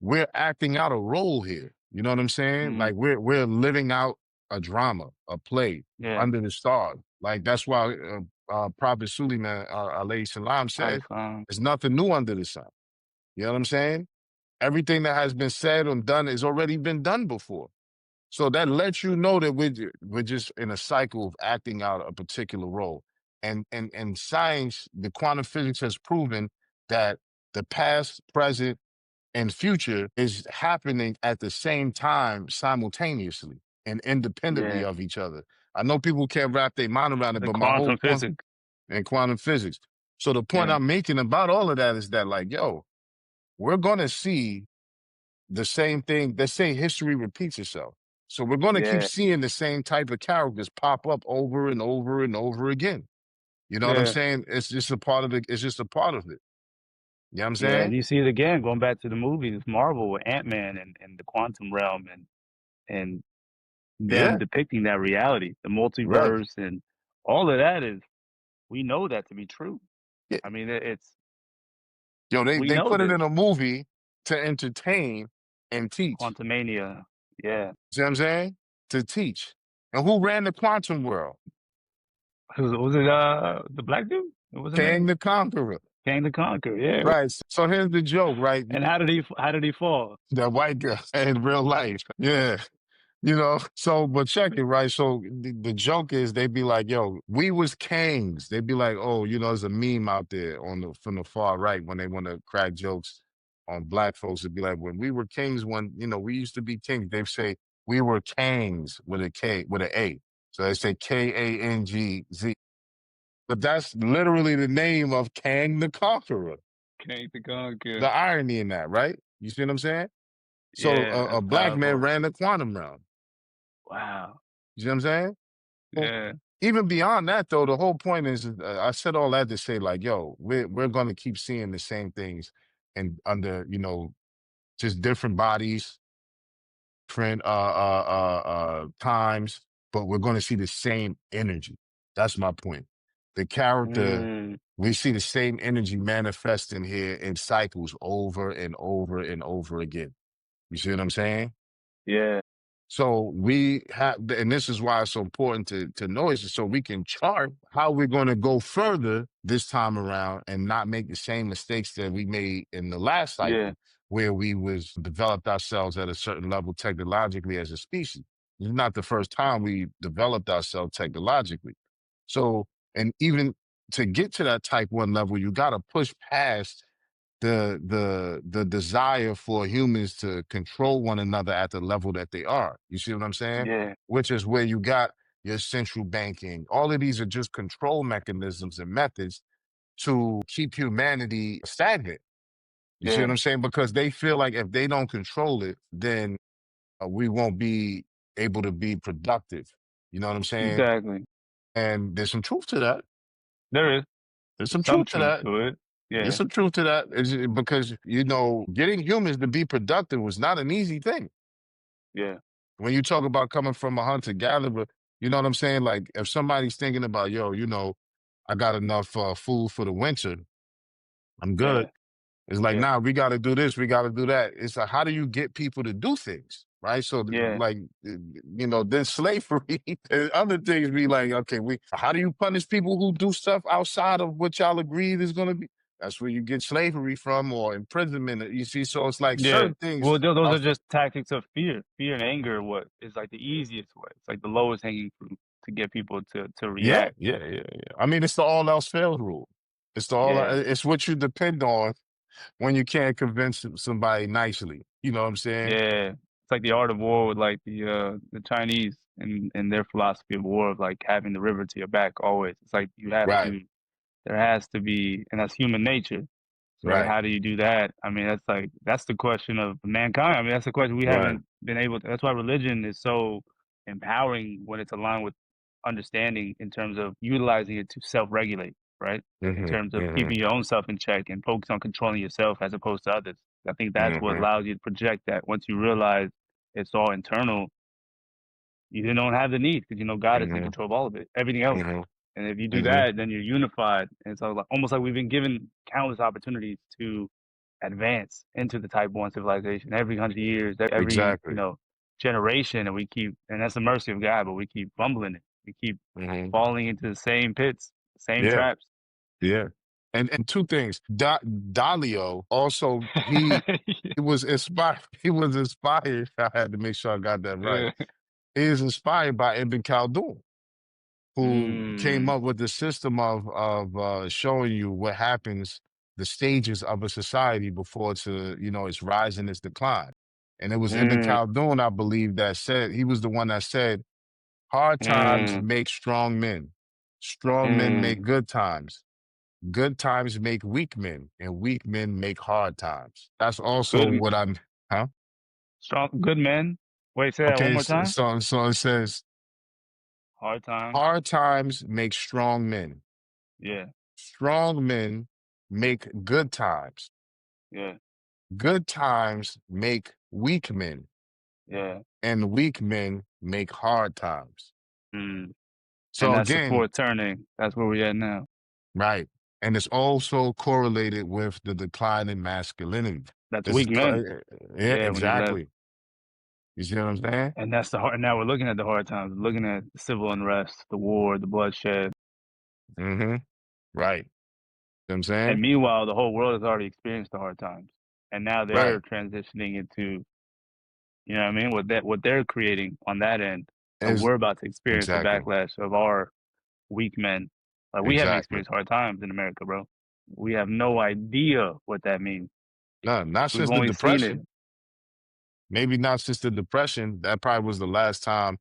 we're acting out a role here. You know what I'm saying? hmm Like we're living out a drama, a play Yeah, under the stars. Like that's why Prophet Suleiman alayhi salam I said, found. there's nothing new under the sun. You know what I'm saying? Everything that has been said and done has already been done before. So that lets you know that we're just in a cycle of acting out a particular role. And science, the quantum physics has proven that the past, present, and future is happening at the same time simultaneously and independently Yeah, of each other. I know people can't wrap their mind around it, the but my whole quantum point physics. in quantum physics. So the point Yeah, I'm making about all of that is that, like, yo, we're gonna see the same thing. They say history repeats itself. So we're going to keep yeah, seeing the same type of characters pop up over and over and over again. You know what I'm yeah, saying? It's just a part of it. It's just a part of it. You know what I'm yeah. And saying? you see it again, going back to the movies, Marvel with Ant-Man and the quantum realm and them Yeah. depicting that reality, the Right. multiverse and all of that is we know that to be true. Yeah. I mean, it's Yo, they, we they know put it this. in a movie to entertain and teach. Quantumania. Yeah. See what I'm saying? To teach. And who ran the quantum world? Was it the black dude? What was his Kang name? the Conqueror. King the Conquer. Yeah. Right. So here's the joke, right? And how did he fall? That white girl in real life. Yeah. So but check it, right? So the joke is they be like, yo, we was kings. They be like, oh, there's a meme out there from the far right when they want to crack jokes on black folks. It'd be like, when we were kings, when we used to be kings, they say we were kangs with a K with an A. So they say Kangz. But that's literally the name of Kang the Conqueror. King the Conquer. The irony in that, right? You see what I'm saying? So Yeah, a that's black man powerful. ran the quantum realm. Wow. You see what I'm saying? Well, Yeah. even beyond that, though, the whole point is, I said all that to say, like, yo, we're going to keep seeing the same things, and under just different bodies, different times, but we're going to see the same energy. That's my point. The character, Mm, we see the same energy manifesting here in cycles over and over and over again. You see what I'm saying? yeah, So we have, and this is why it's so important to know it, so we can chart how we're going to go further this time around and not make the same mistakes that we made in the last yeah, cycle, where we was developed ourselves at a certain level technologically as a species. It's not the first time we developed ourselves technologically. So, and even to get to that type 1 level, you got to push past the desire for humans to control one another at the level that they are. You see what I'm saying? yeah, Which is where you got your central banking. All of these are just control mechanisms and methods to keep humanity stagnant. You see what yeah, I'm saying? Because they feel like if they don't control it, then we won't be able to be productive. You know what I'm saying? exactly. And there's some truth to that. There is There's some some truth to truth that. to it. There's Yeah, some truth to that. Because, getting humans to be productive was not an easy thing. yeah, When you talk about coming from a hunter gatherer, you know what I'm saying? Like if somebody's thinking about, yo, I got enough food for the winter, I'm good. yeah, It's like, yeah, nah, we got to do this, we got to do that. It's like, how do you get people to do things? Right. So, yeah, like, then slavery and other things be like, okay, how do you punish people who do stuff outside of what y'all agreed is going to be? That's where you get slavery from or imprisonment. You see, so it's like yeah. certain things Well, those are, are just tactics of fear. Fear and anger, what is like the easiest way. It's like the lowest hanging fruit to get people to yeah, react. yeah, yeah, yeah. I mean, it's the all else fails rule. Yeah, It's what you depend on when you can't convince somebody nicely. You know what I'm saying? yeah. It's like the art of war with like the Chinese and their philosophy of war of like having the river to your back always. It's like you have Right, to. There has to be, and that's human nature. So like, right, how do you do that? I mean, that's the question of mankind. I mean, that's the question we right. haven't been able to. That's why religion is so empowering when it's aligned with understanding in terms of utilizing it to self-regulate, right? In Mm-hmm, terms of mm-hmm, keeping your own self in check and focus on controlling yourself as opposed to others. I think that's what mm-hmm, allows you to project that. Once you realize it's all internal, you then don't have the need because you know God is in mm-hmm, control of all of it, everything else. mm-hmm, And if you do mm-hmm. that, then you're unified. And it's like, almost like we've been given countless opportunities to advance into the type 1 civilization every 100 years, every Exactly. generation, and we keep, and that's the mercy of God, but we keep fumbling it. We keep Mm-hmm. falling into the same pits, same Yeah, traps. yeah. And two things. Dalio also he was inspired. He was inspired. I had to make sure I got that right. Yeah. He is inspired by Ibn Khaldun, who came Mm, up with the system of showing you what happens, the stages of a society before its rise and its decline. And it was Ibn mm, Khaldun, I believe, that said, he was the one that said, hard times mm, make strong men. Strong men mm. make good times. Good times make weak men, and weak men make hard times. That's also Good, what I'm, huh? strong, good men. Wait, say that one Okay, more so, time. so it says, Hard times. hard times make strong men. Yeah, Strong men make good times. yeah, Good times make weak men, yeah. and weak men make hard times. Mm. And So that's the again, fourth turning. That's where we're at now. right. And it's also correlated with the decline in masculinity. That's This is, weak men. yeah, Yeah, when he left. exactly. You see what I'm saying? And that's the hard. Now we're looking at the hard times, looking at the civil unrest, the war, the bloodshed. Mm-hmm. Right. You know what I'm saying? And meanwhile, the whole world has already experienced the hard times. And now they're Right. transitioning into, you know what I mean? What they're creating on that end. And Is we're about to experience the exactly. backlash of our weak men. Like we haven't Exactly. experienced hard times in America, bro. We have no idea what that means. No, not We've since the only seen it. depression. Maybe not since the depression. That probably was the last time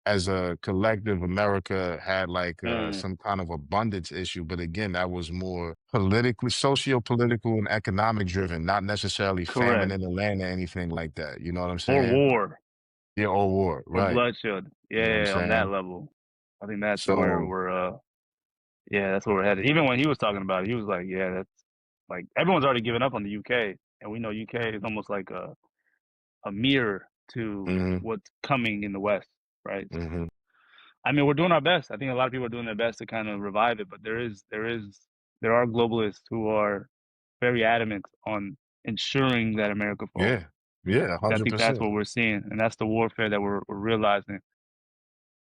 as a collective America had like Mm, some kind of abundance issue. But again, that was more politically, socio-political and economic driven, not necessarily famine correct. in the land or anything like that. You know what I'm Or saying? war. Yeah, or war. Or Right. bloodshed. You know what I'm Yeah, on that saying? level. I think that's where So we're yeah, that's where we're headed. Even when he was talking about it, he was like, yeah, that's like everyone's already given up on the UK. and we know UK is almost like a mirror to Hmm. what's coming in the West, right? Hmm. I mean, we're doing our best. I think a lot of people are doing their best to kind of revive it, but there are globalists who are very adamant on ensuring that America falls. Yeah. Yeah. I think that's 100%. what we're seeing, and that's the warfare that we're realizing,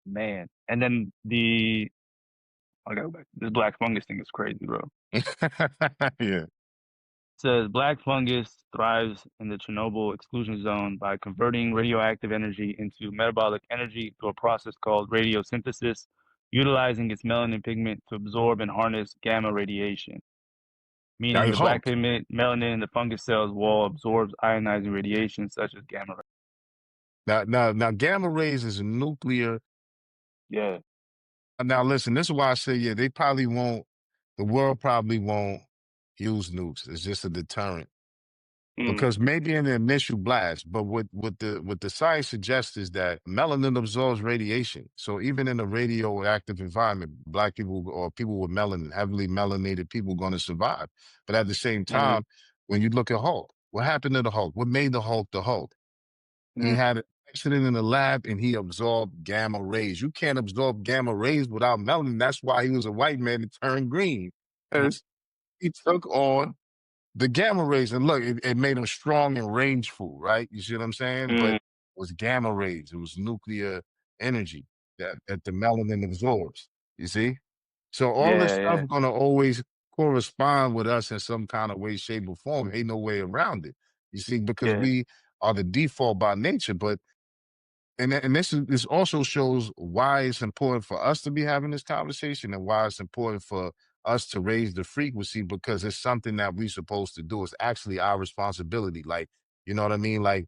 man. And then I got this black fungus thing is crazy, bro. Yeah. Says black fungus thrives in the Chernobyl exclusion zone by converting radioactive energy into metabolic energy through a process called radiosynthesis, utilizing its melanin pigment to absorb and harness gamma radiation. Meaning I the black Hulk. pigment, melanin in the fungus cell's wall absorbs ionizing radiation such as gamma rays. Now, gamma rays is a nuclear. Yeah. Now, listen, this is why I say, yeah, they probably won't, the world probably won't use nukes. It's just a deterrent. Mm, Because maybe in the initial blast, but what the science suggests is that melanin absorbs radiation. So even in a radioactive environment, black people or people with melanin, heavily melanated people, going to survive. But at the same mm, time, when you look at Hulk, what happened to the Hulk? What made the Hulk the Hulk? He mm, had an accident in the lab and he absorbed gamma rays. You can't absorb gamma rays without melanin. That's why he was a white man that turned green. mm, Because he took on the gamma rays, and look, it made them strong and rageful, right? You see what I'm saying? But mm. it was gamma rays, it was nuclear energy that the melanin absorbs. You see? So all this Yeah, stuff yeah, gonna always correspond with us in some kind of way, shape, or form. Ain't no way around it. You see, because yeah, we are the default by nature. But and this also shows why it's important for us to be having this conversation and why it's important for us to raise the frequency, because it's something that we're supposed to do. It's actually our responsibility. Like, you know what I mean? Like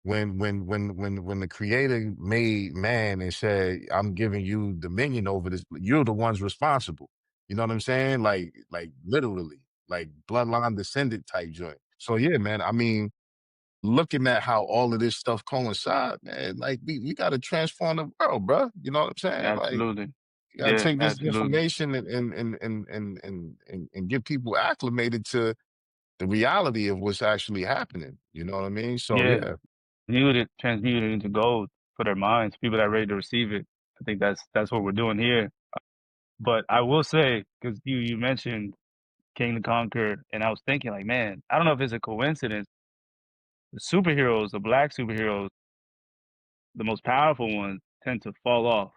when the creator made man and said, I'm giving you dominion over this, you're the ones responsible. You know what I'm saying? Like literally, like bloodline descendant type joint. So yeah, man. I mean, looking at how all of this stuff coincide, man, like we got to transform the world, bro. You know what I'm saying? Like absolutely. you got to Yeah, take this absolutely. information and get people acclimated to the reality of what's actually happening. You know what I mean? So Yeah, yeah, transmute it into gold for their minds, people that are ready to receive it. I think that's what we're doing here. But I will say, because you mentioned King to Conquer, and I was thinking like, man, I don't know if it's a coincidence. The superheroes, the black superheroes, the most powerful ones, tend to fall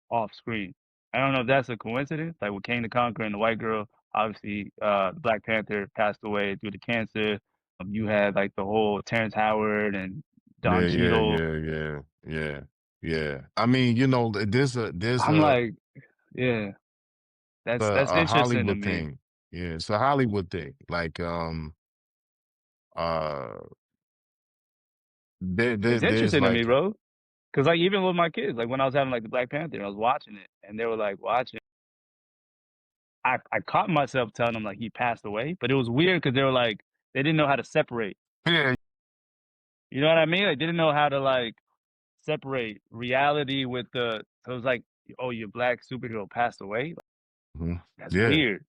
off screen. I don't know if that's a coincidence. Like with King to Conquer and the white girl, obviously, Black Panther passed away due to cancer. You had like the whole Terrence Howard and Don yeah, yeah, Cheadle. yeah, yeah, yeah, yeah. I mean, you know, there's I'm like, yeah, that's a interesting to Hollywood me. thing. Yeah, it's a Hollywood thing. Like uh It's there's interesting to me, like bro. Cause like even with my kids, like when I was having like the Black Panther, I was watching it, and they were like watching. I caught myself telling them like he passed away, but it was weird because they were like they didn't know how to separate. yeah, You know what I mean? Like they didn't know how to like separate reality with the. So it was like, oh, your black superhero passed away. Like, mhm, that's yeah, weird.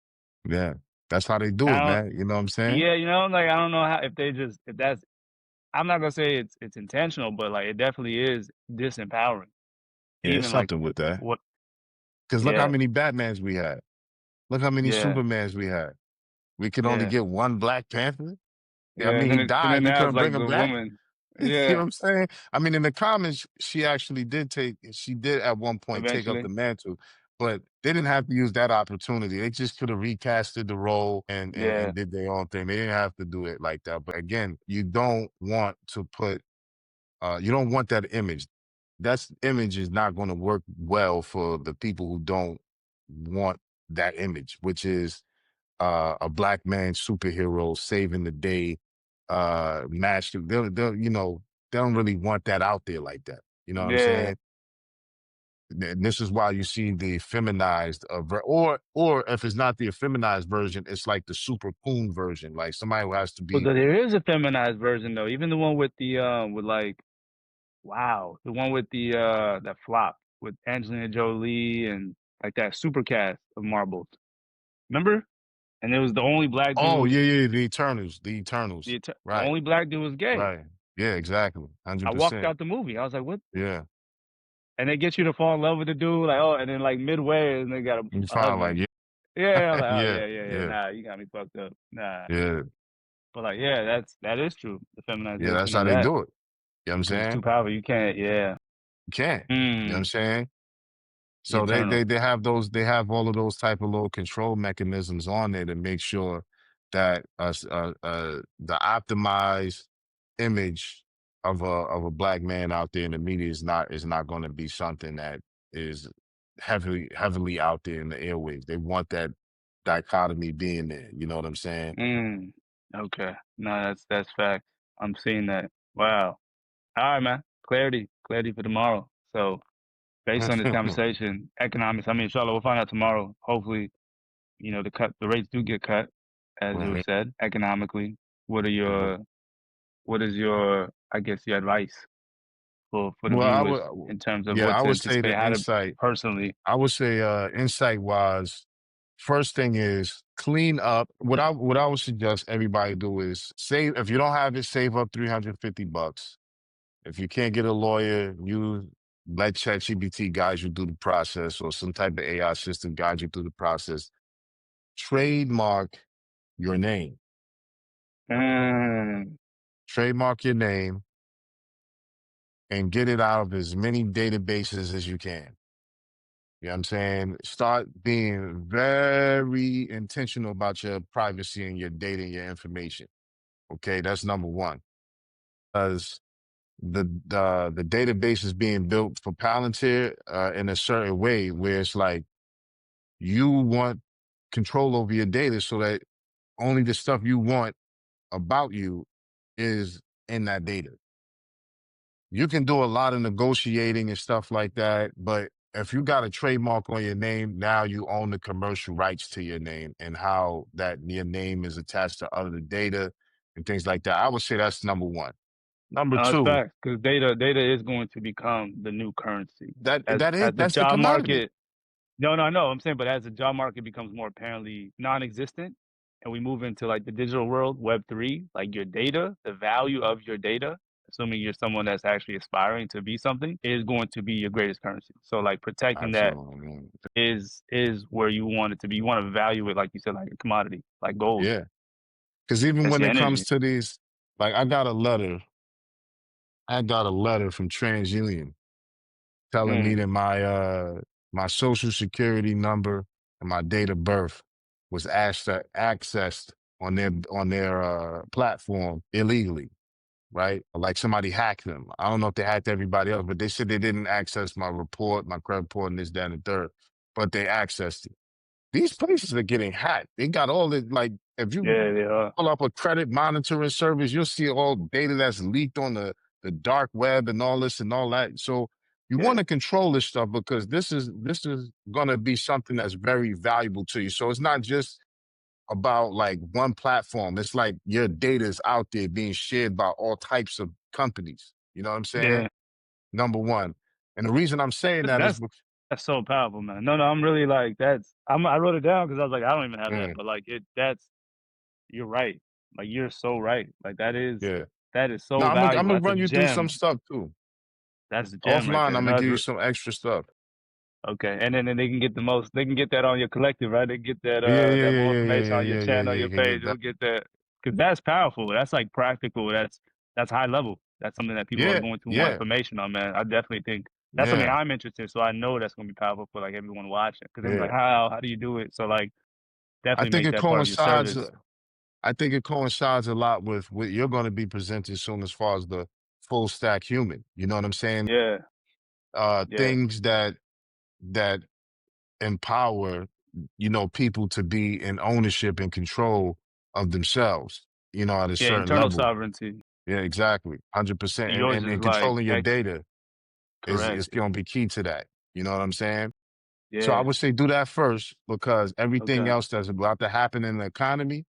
yeah. That's how they do I it, don't. man. You know what I'm saying? Yeah, you know, like I don't know how if they just if that's. I'm not gonna say it's intentional, but like it definitely is disempowering. Yeah, it's Even like something with that. what? Because look how Yeah, many Batmans we had. Look how many yeah, Supermans we had. We could only yeah, get one Black Panther. Yeah, I yeah. mean, he And then died. You now it's couldn't like bring him the back. woman. You know what Yeah, I'm saying? I mean, in the comics, she did at one point take up the eventually. mantle, but they didn't have to use that opportunity. They just could have recasted the role Yeah, and did their own thing. They didn't have to do it like that. But again, you don't want to put, you don't want that image. That image is not going to work well for the people who don't want that image, which is a black man superhero saving the day, match. You know, they don't really want that out there like that. You know what I'm yeah. saying? And this is why you see the feminized, or if it's not the feminized version, it's like the super coon version, like somebody who has to But be. there is a feminized version though. Even the one with the with like wow, the one with the that flop with Angelina Jolie and like that super cast of marbles. Remember? and it was the only black Oh, dude. yeah, yeah, the Eternals, the Eternals. The Right, only black dude was gay. right. Yeah, exactly. I walked 100%. out the movie. I was like, "What?" Yeah. And they get you to fall in love with the dude, like, oh, and then like midway, and they got You a find like, husband. Yeah, I'm like, oh yeah, yeah, yeah, yeah. yeah, Nah, you got me fucked up. Nah, yeah. but like, yeah, that is true. The Yeah, that's feminization how of they that, do it. You know what I'm because it's too saying? powerful. You can't. Yeah. You can't. You know what I'm Mm, saying? the So eternal. they have those they have all of those type of little control mechanisms on there to make sure that the optimized image of a black man out there in the media is not going to be something that is heavily out there in the airwaves. They want that dichotomy being there. You know what I'm saying? Mm. Okay. No, that's fact. I'm seeing that. Wow. All right, man. Clarity for tomorrow. So based on this conversation, economics. I mean, Charlotte, we'll find out tomorrow. Hopefully, the rates do get cut, as you have Right. said, economically. What are Mhm. your what is your, I guess, your advice for the Well, I viewers would, in terms of yeah, what I to would say anticipate, the how to insight. personally. I would say, insight wise, first thing is clean up. What I would suggest everybody do is save. If you don't have it, save up $350. If you can't get a lawyer, you let ChatGPT guide you through the process, or some type of AI system guide you through the process. Trademark your name. Mm, Trademark your name and get it out of as many databases as you can. You know what I'm saying? Start being very intentional about your privacy and your data and your information. Okay, that's number one. Because the database is being built for Palantir in a certain way where it's like you want control over your data so that only the stuff you want about you is in that data. You can do a lot of negotiating and stuff like that, but if you got a trademark on your name, now you own the commercial rights to your name and how that your name is attached to other data and things like that. I would say that's number one. Number no, it's two, facts because data is going to become the new currency as the that's the job commodity. market. No, no, I know. I'm saying, but as the job market becomes more apparently non-existent, and we move into like the digital world, Web3, like your data, the value of your data, assuming you're someone that's actually aspiring to be something, is going to be your greatest currency. So like protecting that Absolutely. is where you want it to be. You want to value it, like you said, like a commodity, like gold. Yeah. Because even That's when your it comes energy. to these, like I got a letter from TransUnion telling me Mm, that my social security number and my date of birth was accessed on their platform illegally, right? Like somebody hacked them. I don't know if they hacked everybody else, but they said they didn't access my report, my credit report, and this, that, and the third, but they accessed it. These places are getting hacked. They got all the like if you yeah, they are. pull up a credit monitoring service, you'll see all data that's leaked on the dark web and all this and all that. So you want Yeah, to control this stuff because this is gonna be something that's very valuable to you. So it's not just about like one platform. It's like your data is out there being shared by all types of companies. You know what I'm saying? yeah. Number one. And the reason I'm saying that is That's because that's so powerful, man. No, no, I'm really like I wrote it down because I was like, I don't even have that, yeah, but like that's you're right. Like you're so right. Like yeah. that is No, so valuable. I'm gonna That's a run you through some gem. stuff too. That's a gem right Offline, there. I'm gonna No, give you some extra stuff. okay. And then they can get the most. They can get that on your collective, right? They can get Yeah, yeah, that yeah, more yeah, yeah, information yeah, on your yeah, yeah, channel, yeah. your You can page. get They'll that. get that because that's powerful. That's like practical. That's high level. That's something that people are Yeah, going to want yeah, information on, man. I definitely think that's something yeah, I'm interested in. So I know that's going to be powerful for like everyone watching because they're like, yeah. how do you do it? So like I definitely think make it that part of your coincides. service. I think it coincides a lot with what you're going to be presenting soon, as far as the full stack human. You know what I'm saying? Yeah, yeah, Things that empower, you know, people to be in ownership and control of themselves. You know, at a yeah. certain Internal level. sovereignty. Yeah, exactly, 100%. And yours is And like controlling your data is correct. going to be key to that. You know what I'm saying? So I Yeah. would say do that first because everything Okay. else that's about to happen in the economy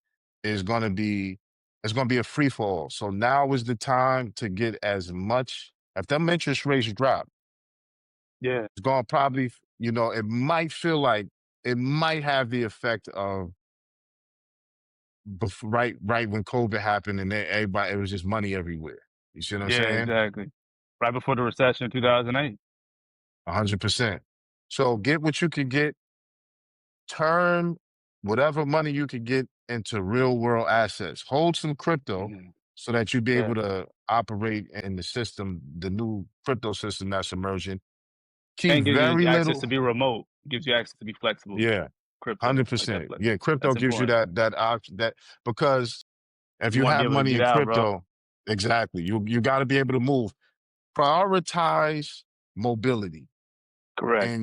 is going to be it's going to be a free fall. So now is the time to get as much. If them interest rates drop, Yeah. it's going to probably, you know, it might feel like it might have the effect of right when COVID happened, and then everybody, it was just money everywhere. You see what I'm Yeah, saying? exactly. Right before the recession in 2008. 100%. So get what you can get, turn whatever money you can get into real world assets. Hold some crypto Mhm. so that you be able Yeah. to operate in the system, the new crypto system that's emerging. Keep And gives you very access to little. be remote, gives you access to be flexible. Yeah, Crypto, like that 100%. flex. Yeah, crypto That's gives you important. that option, that because if You you want to be have able to money get in out, bro. crypto, exactly, you got to be able to move. Prioritize mobility Correct.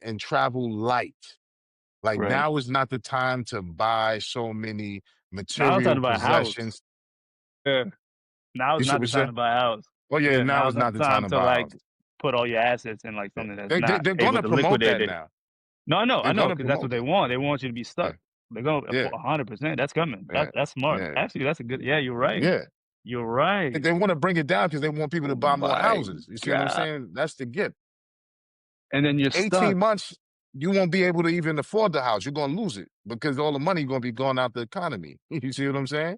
and travel light. Like Right. now is not the time to buy so many Now it's time material to buy a house. possessions. Yeah. Now You is said not the what you time said? to buy a house. Oh yeah, Yeah, now now is is not not the the time time to to buy a like house. put all your assets in like Yeah. something that's They not they're able gonna to promote liquidate that it. now. No, I They're know, gonna because that's what promote they that. want. They want you to be Yeah, stuck. They're going yeah, 100%. That's coming. yeah, That's smart. yeah, Actually, that's a good. Yeah, you're right. yeah. You're right. They want to bring it down because they want people to Oh buy more my houses. You see what I'm God. saying? That's the gift. And then you're 18 stuck. months, you won't be able to even afford the house. You're gonna lose it because all the money gonna be going out the economy. You see what I'm saying?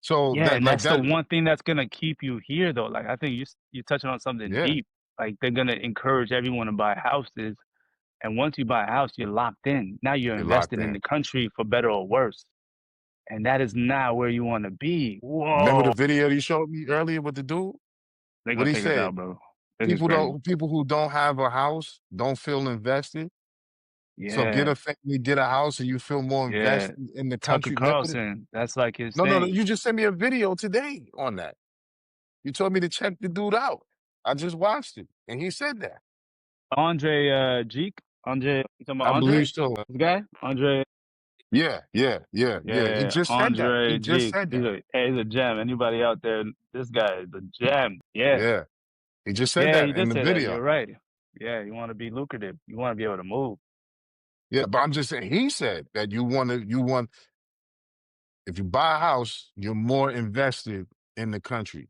So Yeah, that and like that's the that, one thing that's gonna keep you here, though. Like I think you're touching on something yeah, deep. Like they're gonna encourage everyone to buy houses, and once you buy a house, you're locked in. Now you're you're locked invested in in. the country for better or worse, and that is not where you want to be. Remember the Whoa, video you showed me earlier with the dude? they're What gonna he take us said? out, bro. This is crazy. People who don't have a house don't feel invested. So get Yeah, a family, get a house, and you feel more yeah. invested in the Tucker country. Remember? Carlson, that's like his No, no, no. thing. You just sent me a video today on that. You told me to check the dude out. I just watched it, and he said that. Andre Jeek, Andre, you talking about I Andre? believe so. This guy, Andre. Yeah, yeah, yeah, yeah. He Yeah, just said that. He Andre just G. said that. He's a gem. Anybody out there? This guy is a gem. Yeah, Yeah, he just said yeah, he that in did the say that. video. You're right. Yeah, you want to be lucrative. You want to be able to move. Yeah, but I'm just saying he said that you want if you buy a house, you're more invested in the country.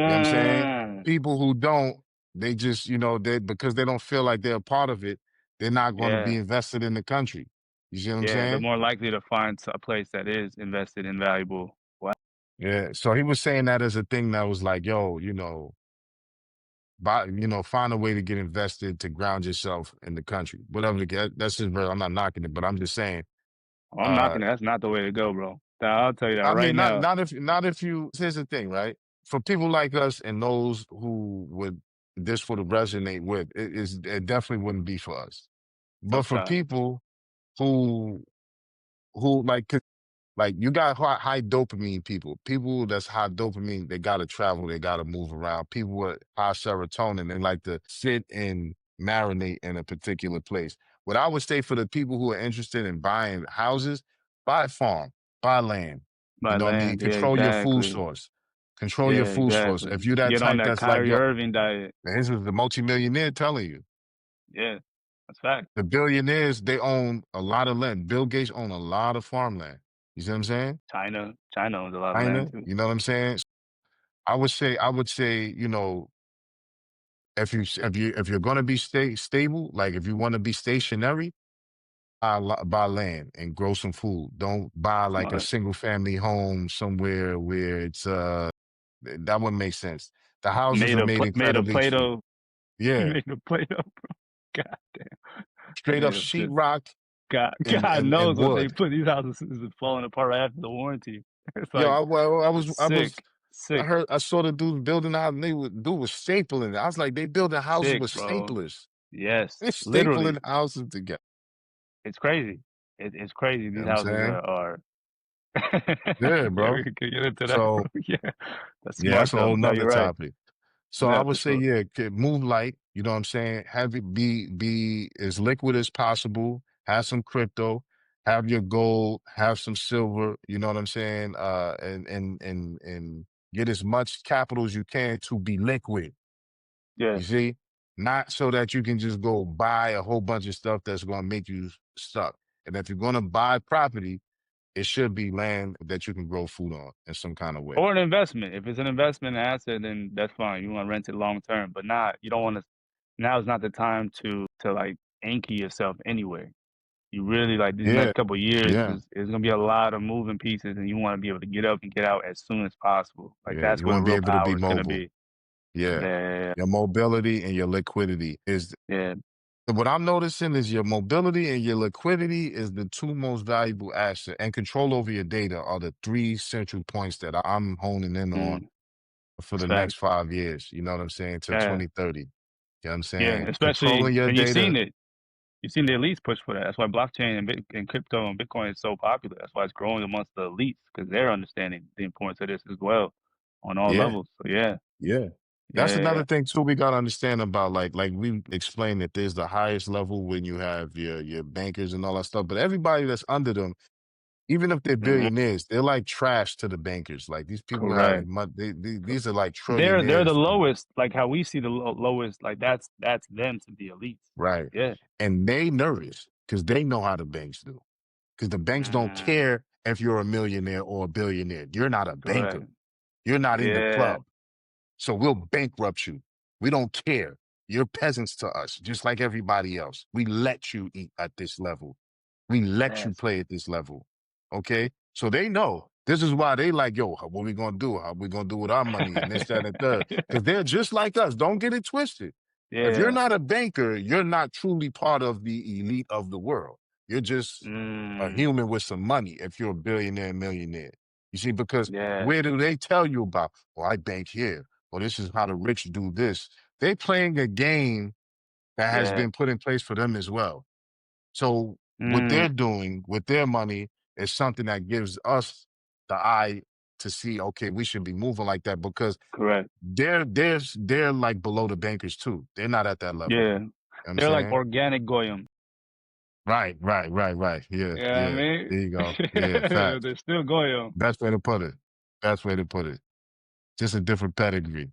You know what I'm saying? Mm, People who don't, they just, they because they don't feel like they're a part of it, they're not going to yeah, be invested in the country. You see what I'm yeah. They're saying? more likely to find a place that is invested in valuable. Wow. Yeah. So he was saying that as a thing that was like, yo, buy, find a way to get invested to ground yourself in the country. Whatever that's just I'm not knocking it, but I'm just saying, I'm uh, knocking it. That's not the way to go, bro. I'll tell you that I right mean, now. not if you. Here's the thing, right? For people like us and those who would this would resonate with, it definitely wouldn't be for us. But It's for not. people who like like you got high dopamine people that's high dopamine, they gotta travel, they gotta move around. People with high serotonin, they like to sit and marinate in a particular place. What I would say for the people who are interested in buying houses, buy a farm, buy land. You By know what I mean? land. Yeah, Control your food exactly. source. Control your Yeah, food source. exactly. If you're that Get on type that that's like, Kyrie yo, Irving diet. man, this is the multimillionaire telling you. Yeah, that's fact. The billionaires, they own a lot of land. Bill Gates own a lot of farmland. You see what I'm saying? China owns a lot of land China, too. you know what I'm saying? I would say, if you're gonna be stable, like if you want to be stationary, buy land and grow some food. Don't buy like a Smart. single family home somewhere where it's that wouldn't make sense. The houses are made Made of incredibly cheap. Play-Doh. Yeah, Made of Play-Doh, bro. God damn. straight up Made of just sheetrock God and knows what they wood. put. These houses is falling apart right after the warranty. It's Yo, like it's I was sick, sick, I saw the dude building out and they would do was stapling it. I was like, they building houses sick, with bro. staplers. Yes, They're literally. stapling houses together. It's crazy. It's crazy. You know These what I'm houses saying? are Yeah, yeah, bro. we could get into that, bro. So Yeah. That's yeah, smart that's a though. whole No, nother you're right. topic. So I Yeah, would for say, sure. yeah, move light. You know what I'm saying? Have it be as liquid as possible. Have some crypto. Have your gold. Have some silver. You know what I'm saying? And get as much capital as you can to be liquid. Yeah. You see, not so that you can just go buy a whole bunch of stuff that's going to make you stuck. And if you're going to buy property, it should be land that you can grow food on in some kind of way. Or an investment. If it's an investment asset, then that's fine. You want to rent it long term, but not you don't want to. Now is not the time to like anchor yourself anywhere. You really like these Yeah. next couple of years Yeah. is gonna be a lot of moving pieces, and you want to be able to get up and get out as soon as possible. Like Yeah. that's You where the want to be real able to be power is gonna mobile. be. Yeah. Yeah, Your mobility and your liquidity is yeah, what I'm noticing is your mobility and your liquidity is the two most valuable assets, and control over your data are the three central points that I'm honing in on mm, for it's the fact. next 5 years. You know what I'm saying? Till Yeah, 2030. You know what I'm yeah, saying? especially Controlling your and you've seen data. it. You've seen the elites push for that. That's why blockchain and crypto and Bitcoin is so popular. That's why it's growing amongst the elites because they're understanding the importance of this as well on all Yeah. levels. So yeah, Yeah. That's yeah, another thing too we gotta understand about like we explained that there's the highest level when you have your bankers and all that stuff, but everybody that's under them, even if they're hmm billionaires, they're like trash to the bankers. Like these people have correct. these are like They're the trillionaires, lowest, like how we see the lowest. Like that's them to the elites. right? Yeah. And they nervous because they know how the banks do. Because the banks don't Mm, care if you're a millionaire or a billionaire. You're not a banker. correct. You're not in the Yeah. club. So we'll bankrupt you. We don't care. You're peasants to us, just like everybody else. We let you eat at this level. We let you Yes. play at this level. Okay? So they know. This is why they like, yo, what we gonna do? How we gonna do with our money and this, that, and the third? Because they're just like us. Don't get it twisted. If you're Yeah. not a banker, you're not truly part of the elite of the world. You're just a Mm, human with some money if you're a billionaire, millionaire. You see, because yeah. where do they tell you about, oh, I bank here, or this is how the rich do this? They're playing a game that has Yeah. been put in place for them as well. So what Mm, they're doing with their money is something that gives us the eye to see, okay, we should be moving like that because correct. they're like below the bankers too. They're not at that level. Yeah. You know what I'm They're like saying? organic goyim. Right, right, right, right. Yeah, You know what I yeah. mean? There you go. Yeah, facts. They're still goyim. Best way to put it. Best way to put it. Just a different pedigree.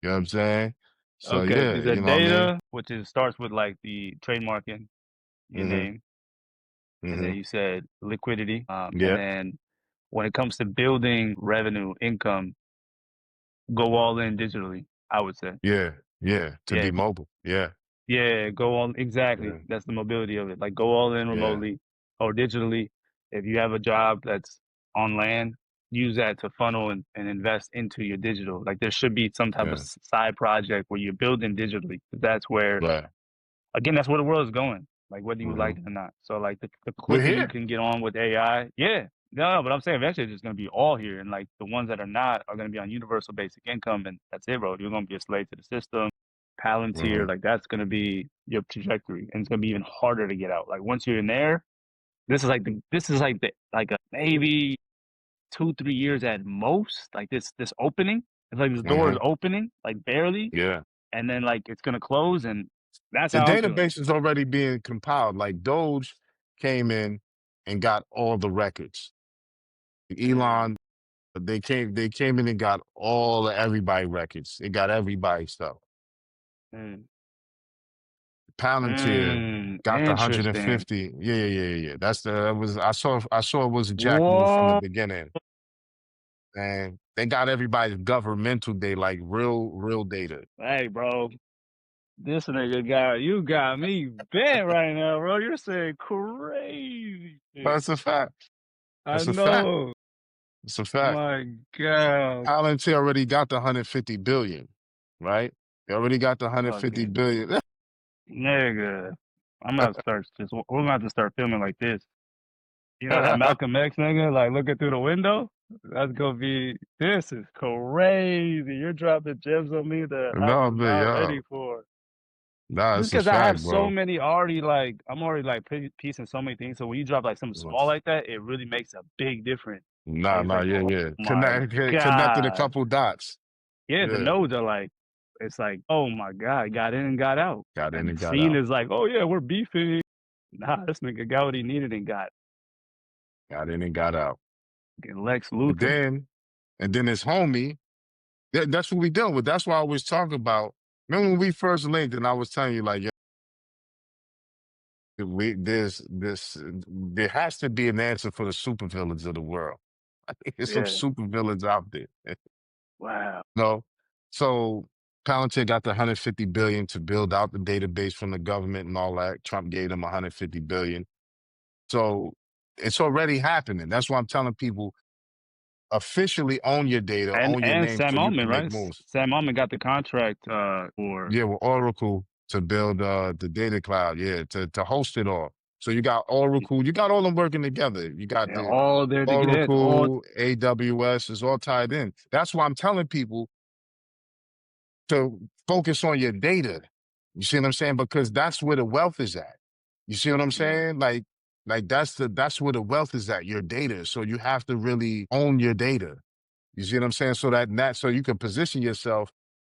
You know what I'm saying? So Okay. yeah, Is you that know what I mean? data, which is starts with like the trademarking your Hmm. name, and then Hmm. you said liquidity. And Yeah, then when it comes to building revenue, income, go all in digitally, I would say. yeah, yeah. To Yeah. be mobile. Yeah, Yeah, go all exactly. yeah, That's the mobility of it. Like go all in yeah, remotely or digitally. If you have a job that's on land, use that to funnel and invest into your digital. Like there should be some type of yeah. side project where you're building digitally. That's where, Right. again, that's where the world is going. Like whether you like Hmm. it or not. So like the We're quicker you here. can get on with AI, yeah. No, but I'm saying eventually it's just gonna be all here. And like the ones that are not are gonna be on universal basic income and that's it, bro. You're gonna be a slave to the system. Palantir, Hmm. like that's gonna be your trajectory, and it's gonna be even harder to get out. Like once you're in there, this is like the like a maybe 2 3 years at most. Like this opening, it's like this door is Hmm. opening, like barely, Yeah. and then like it's gonna close, and that's The how I'm feeling. database is already being compiled. Like Doge came in and got all the records. Mm, Elon, they came in and got all the everybody records. It got everybody stuff. mm, Palantir got the interesting. 150. Yeah, yeah, yeah, yeah. That's the that was I saw it was a jack move from the What? beginning. And they got everybody's governmental data, like real data. Hey, bro, this nigga got you got me bent right now, bro. You're saying crazy shit. That's a fact. I That's a fact. know. It's a fact. My God. Palantir already got the 150 billion, right? They already got the 150 Fucking billion. nigga. I'm gonna have to start just we're gonna have to start filming like this. You know that Malcolm X nigga, like looking through the window? That's gonna be this is crazy. You're dropping gems on me that I No, was but not ready yo, for. nah, Just it's a because I have fact, so bro. many already like I'm already like piecing so many things. So when you drop like something small Yes. like that, it really makes a big difference. Nah, Like it's nah, like, yeah, oh yeah. my Connected a God. couple dots. Yeah, the Yeah. nodes are like, it's like, oh my God, got in and got out. Got in And the and got scene out. is like, oh yeah, we're beefing. Nah, this nigga got what he needed and got Got in and got out. fucking Lex And Luthor. then, and then his homie, that's what we dealt with. That's why I always talk about. Remember when we first linked and I was telling you, like, there has to be an answer for the supervillains of the world. I think there's some Yeah. supervillains out there. Wow. No. So Palantir got the 150 billion to build out the database from the government and all that. Trump gave them 150 billion. So it's already happening. That's why I'm telling people officially own your data, own your And name Sam so you Altman, can make right? moves. Sam Altman got the contract for Yeah, with Oracle to build the data cloud, yeah, to host it all. So you got Oracle, you got all them working together. You got they're the all there together. It's all Oracle, AWS is all tied in. That's why I'm telling people to focus on your data. You see what I'm saying? Because that's where the wealth is at. You see what I'm yeah, saying? Like that's where the wealth is at, your data. So you have to really own your data. You see what I'm saying? So you can position yourself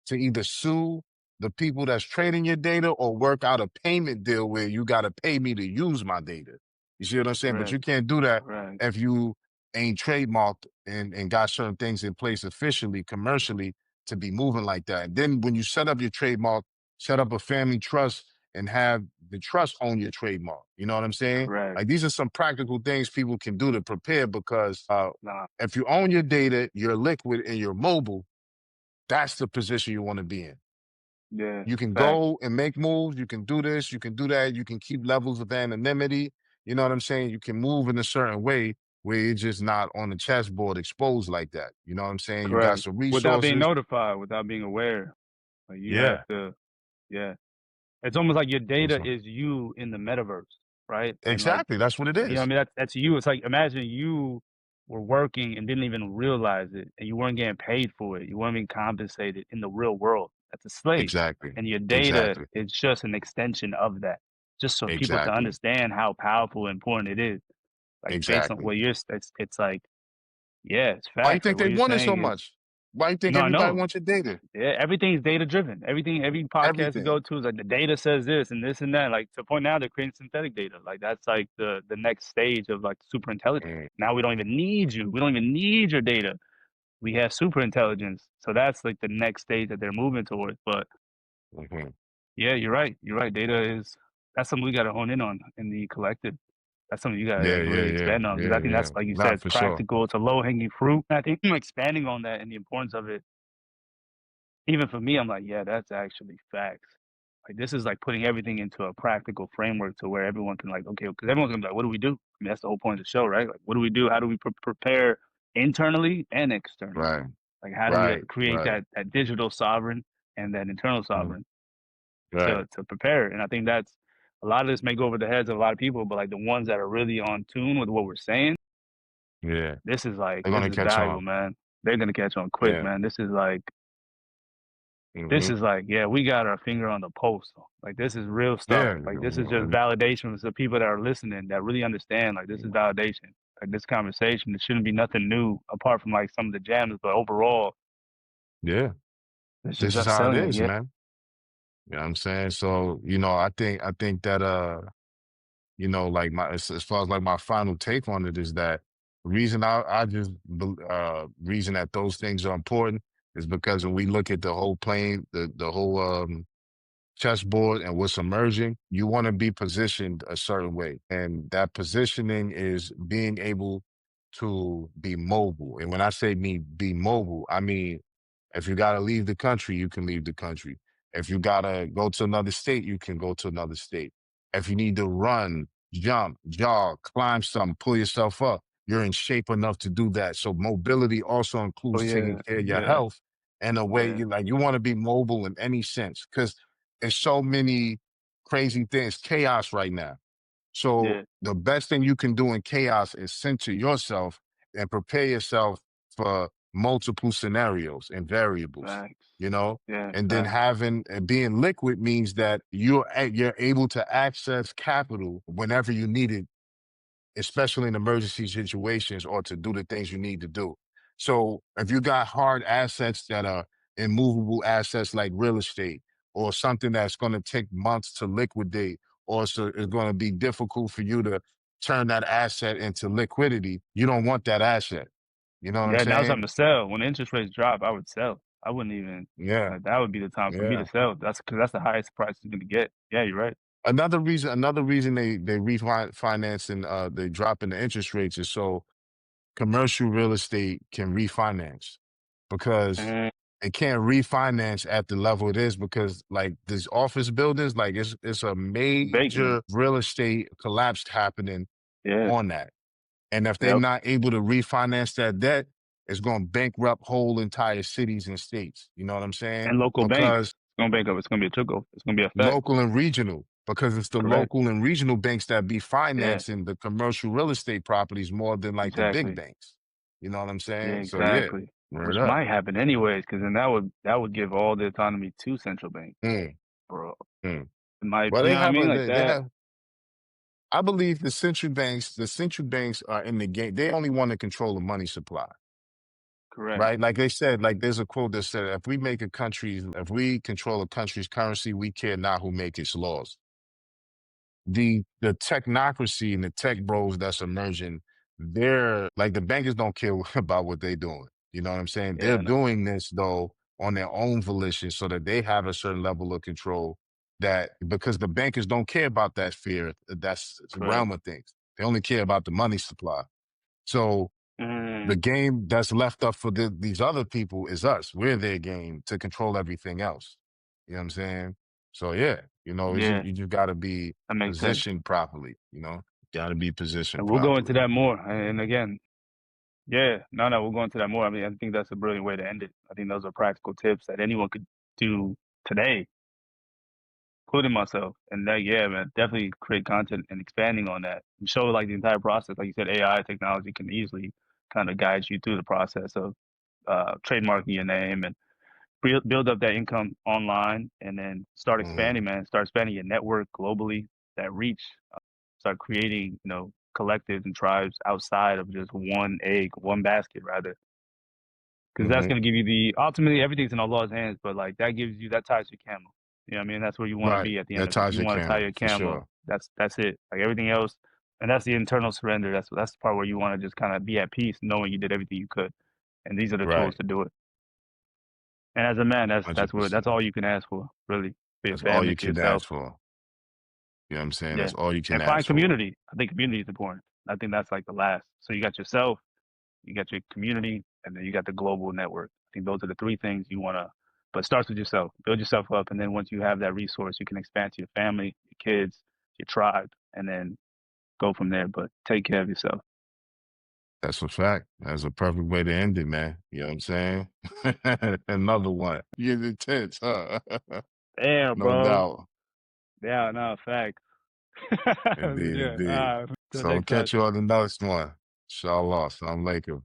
to either sue the people that's trading your data or work out a payment deal where you got to pay me to use my data. You see what I'm saying? But correct, you can't do that correct, if you ain't trademarked and got certain things in place officially, commercially to be moving like that. And then when you set up your trademark, set up a family trust and have the trust own your trademark. You know what I'm saying? correct. Like these are some practical things people can do to prepare because Nah, if you own your data, you're liquid and you're mobile, that's the position you want to be in. yeah, You can facts. go and make moves. You can do this. You can do that. You can keep levels of anonymity. You know what I'm saying? You can move in a certain way where you're just not on the chessboard exposed like that. You know what I'm saying? You got Correct. some Without being resources. notified, without being aware. Like you have Yeah, to, yeah. It's almost like your data so- is you in the metaverse, right? And like, exactly. That's what it you know, what I is. mean, that's you. It's like imagine you were working and didn't even realize it, and you weren't getting paid for it. You weren't being compensated in the real world. That's a slave, Exactly. and your data Exactly. is just an extension of that. Just so people to Exactly. understand how powerful and important it is. Like based on Exactly. what you're, it's like, yeah, it's Why you facts. Like think what they you're want it so saying is, much? Why you think no, I everybody know. wants your data? Yeah, everything's data driven. Everything, every podcast you Everything. go to is like the data says this and that. Like to the point now, they're creating synthetic data. Like that's like the next stage of like super intelligence. Mm, Now we don't even need you. We don't even need your data. We have super intelligence. So that's like the next stage that they're moving towards. But mhm. yeah, you're right. You're right. Data is that's something we got to hone in on in the collective. That's something you got to Yeah, like yeah, really yeah, expand on because yeah, I think yeah. that's like you said, Not it's for sure. practical. It's a low hanging fruit. I think expanding on that and the importance of it even for me, I'm like, yeah, that's actually facts. Like this is like putting everything into a practical framework to where everyone can like, okay, because everyone's gonna be like, what do we do? I mean, that's the whole point of the show, right? Like, what do we do? How do we prepare internally and externally? Right, Like, how do we right, create right. that digital sovereign and that internal Mhm. sovereign Right. to prepare? And I think that's a lot of this may go over the heads of a lot of people, but like the ones that are really on tune with what we're saying, Yeah. this is like They're this gonna is catch valuable, on. man. They're gonna catch on quick, Yeah. man. This Hmm. is like, yeah, we got our finger on the pulse. Like this is real stuff. Yeah. Like this is just validation for the people that are listening that really understand. Like this is validation. Like this conversation, it shouldn't be nothing new apart from like some of the gems, but overall, Yeah. it's just This is us how it selling it. is, Yeah, man. You know what I'm saying? So, I think that like as far as like my final take on it is that reason I just reason that those things are important is because when we look at the whole plane, the whole chessboard and what's emerging, you want to be positioned a certain way. And that positioning is being able to be mobile. And when I say me be mobile, I mean, if you got to leave the country, you can leave the country. If you got to go to another state, you can go to another state. If you need to run, jump, jog, climb something, pull yourself up, you're in shape enough to do that. So mobility also oh includes taking yeah, care of your yeah, health in a way yeah, you want to be mobile in any sense. Because there's so many crazy things, chaos right now. So yeah. the best thing you can do in chaos is center yourself and prepare yourself for multiple scenarios and variables, Facts. you know? Yeah, And then facts. having and being liquid means that you're able to access capital whenever you need it, especially in emergency situations or to do the things you need to do. So if you got hard assets that are immovable assets like real estate or something that's going to take months to liquidate or so it's going to be difficult for you to turn that asset into liquidity, you don't want that asset. You know what I'm Yeah, now's saying? time to sell. When interest rates drop, I would sell. I wouldn't even Yeah. like that would be the time for me to Yeah. sell. That's because that's the highest price you're gonna get. Yeah, you're right. Another reason they refinance and they dropping the interest rates is so commercial real estate can refinance because Mm, it can't refinance at the level it is because like these office buildings, like it's a vacant. major real estate collapse happening Yeah. on that. And if they're Yep. not able to refinance that debt, it's going to bankrupt whole entire cities and states. You know what I'm saying? And local banks. Because It's gonna bank up. It's gonna be a trickle. It's gonna be a effect. local and regional, because it's the Correct. local and regional banks that be Yeah. financing the commercial real estate properties more than like the big Exactly. banks. You know what I'm Yeah. saying? So yeah, Exactly. word Which up. might happen anyways, because then that would give all the autonomy to central banks, Mm, bro. mm. It might, Well, you they know what I have mean, a like they that. have. I believe the central banks are in the game. They only want to control the money supply, Correct. right? Like they said, like there's a quote that said, if we control a country's currency, we care not who make its laws. The technocracy and the tech bros that's emerging, they're like the bankers don't care about what they're doing. You know what I'm saying? They're Yeah. No. doing this though on their own volition so that they have a certain level of control that because the bankers don't care about that fear, that's the Correct. realm of things. They only care about the money supply. So the Mm, game that's left up for these other people is us. We're their game to control everything else. You know what I'm saying? So yeah, yeah. you just got to be That makes sense. positioned properly. Got to be And positioned we'll go into properly. that more. And again, yeah, no, we'll go into that more. I mean, I think that's a brilliant way to end it. I think those are practical tips that anyone could do today, including myself. And that, yeah, man, definitely create content and expanding on that. And show like the entire process. Like you said, AI technology can easily kind of guide you through the process of trademarking your name and build up that income online, and then start Hmm. expanding, man. Start expanding your network globally, that reach. Start creating, collectives and tribes outside of just one basket, rather, because that's Hmm. going to give you the ultimately everything's in Allah's hands, but like that gives you that ties your camel. You know what I mean? That's where you want to Right. be at the end That of it. ties You your want to tie camel your for camel. sure. That's it. Like everything else, and that's the internal surrender. That's the part where you want to just kind of be at peace, knowing you did everything you could, and these are the tools Right. to do it. And as a man, Hundred that's percent. all you can ask for, really, for your That's all family, you for can yourself. ask for. You know what I'm saying? Yeah, That's all you can and find ask for. community. I think community is important. I think that's like the last. So you got yourself, you got your community, and then you got the global network. I think those are the three things you want to. But it starts with yourself. Build yourself up, and then once you have that resource, you can expand to your family, your kids, your tribe, and then go from there. But take care of yourself. That's a fact. That's a perfect way to end it, man. You know what I'm saying? Another one. You're intense, huh? Damn, No bro. doubt. Yeah, no, facts. Indeed, Yeah. indeed. Till So next time. catch you on the next one. Inshallah. Assalamu alaikum.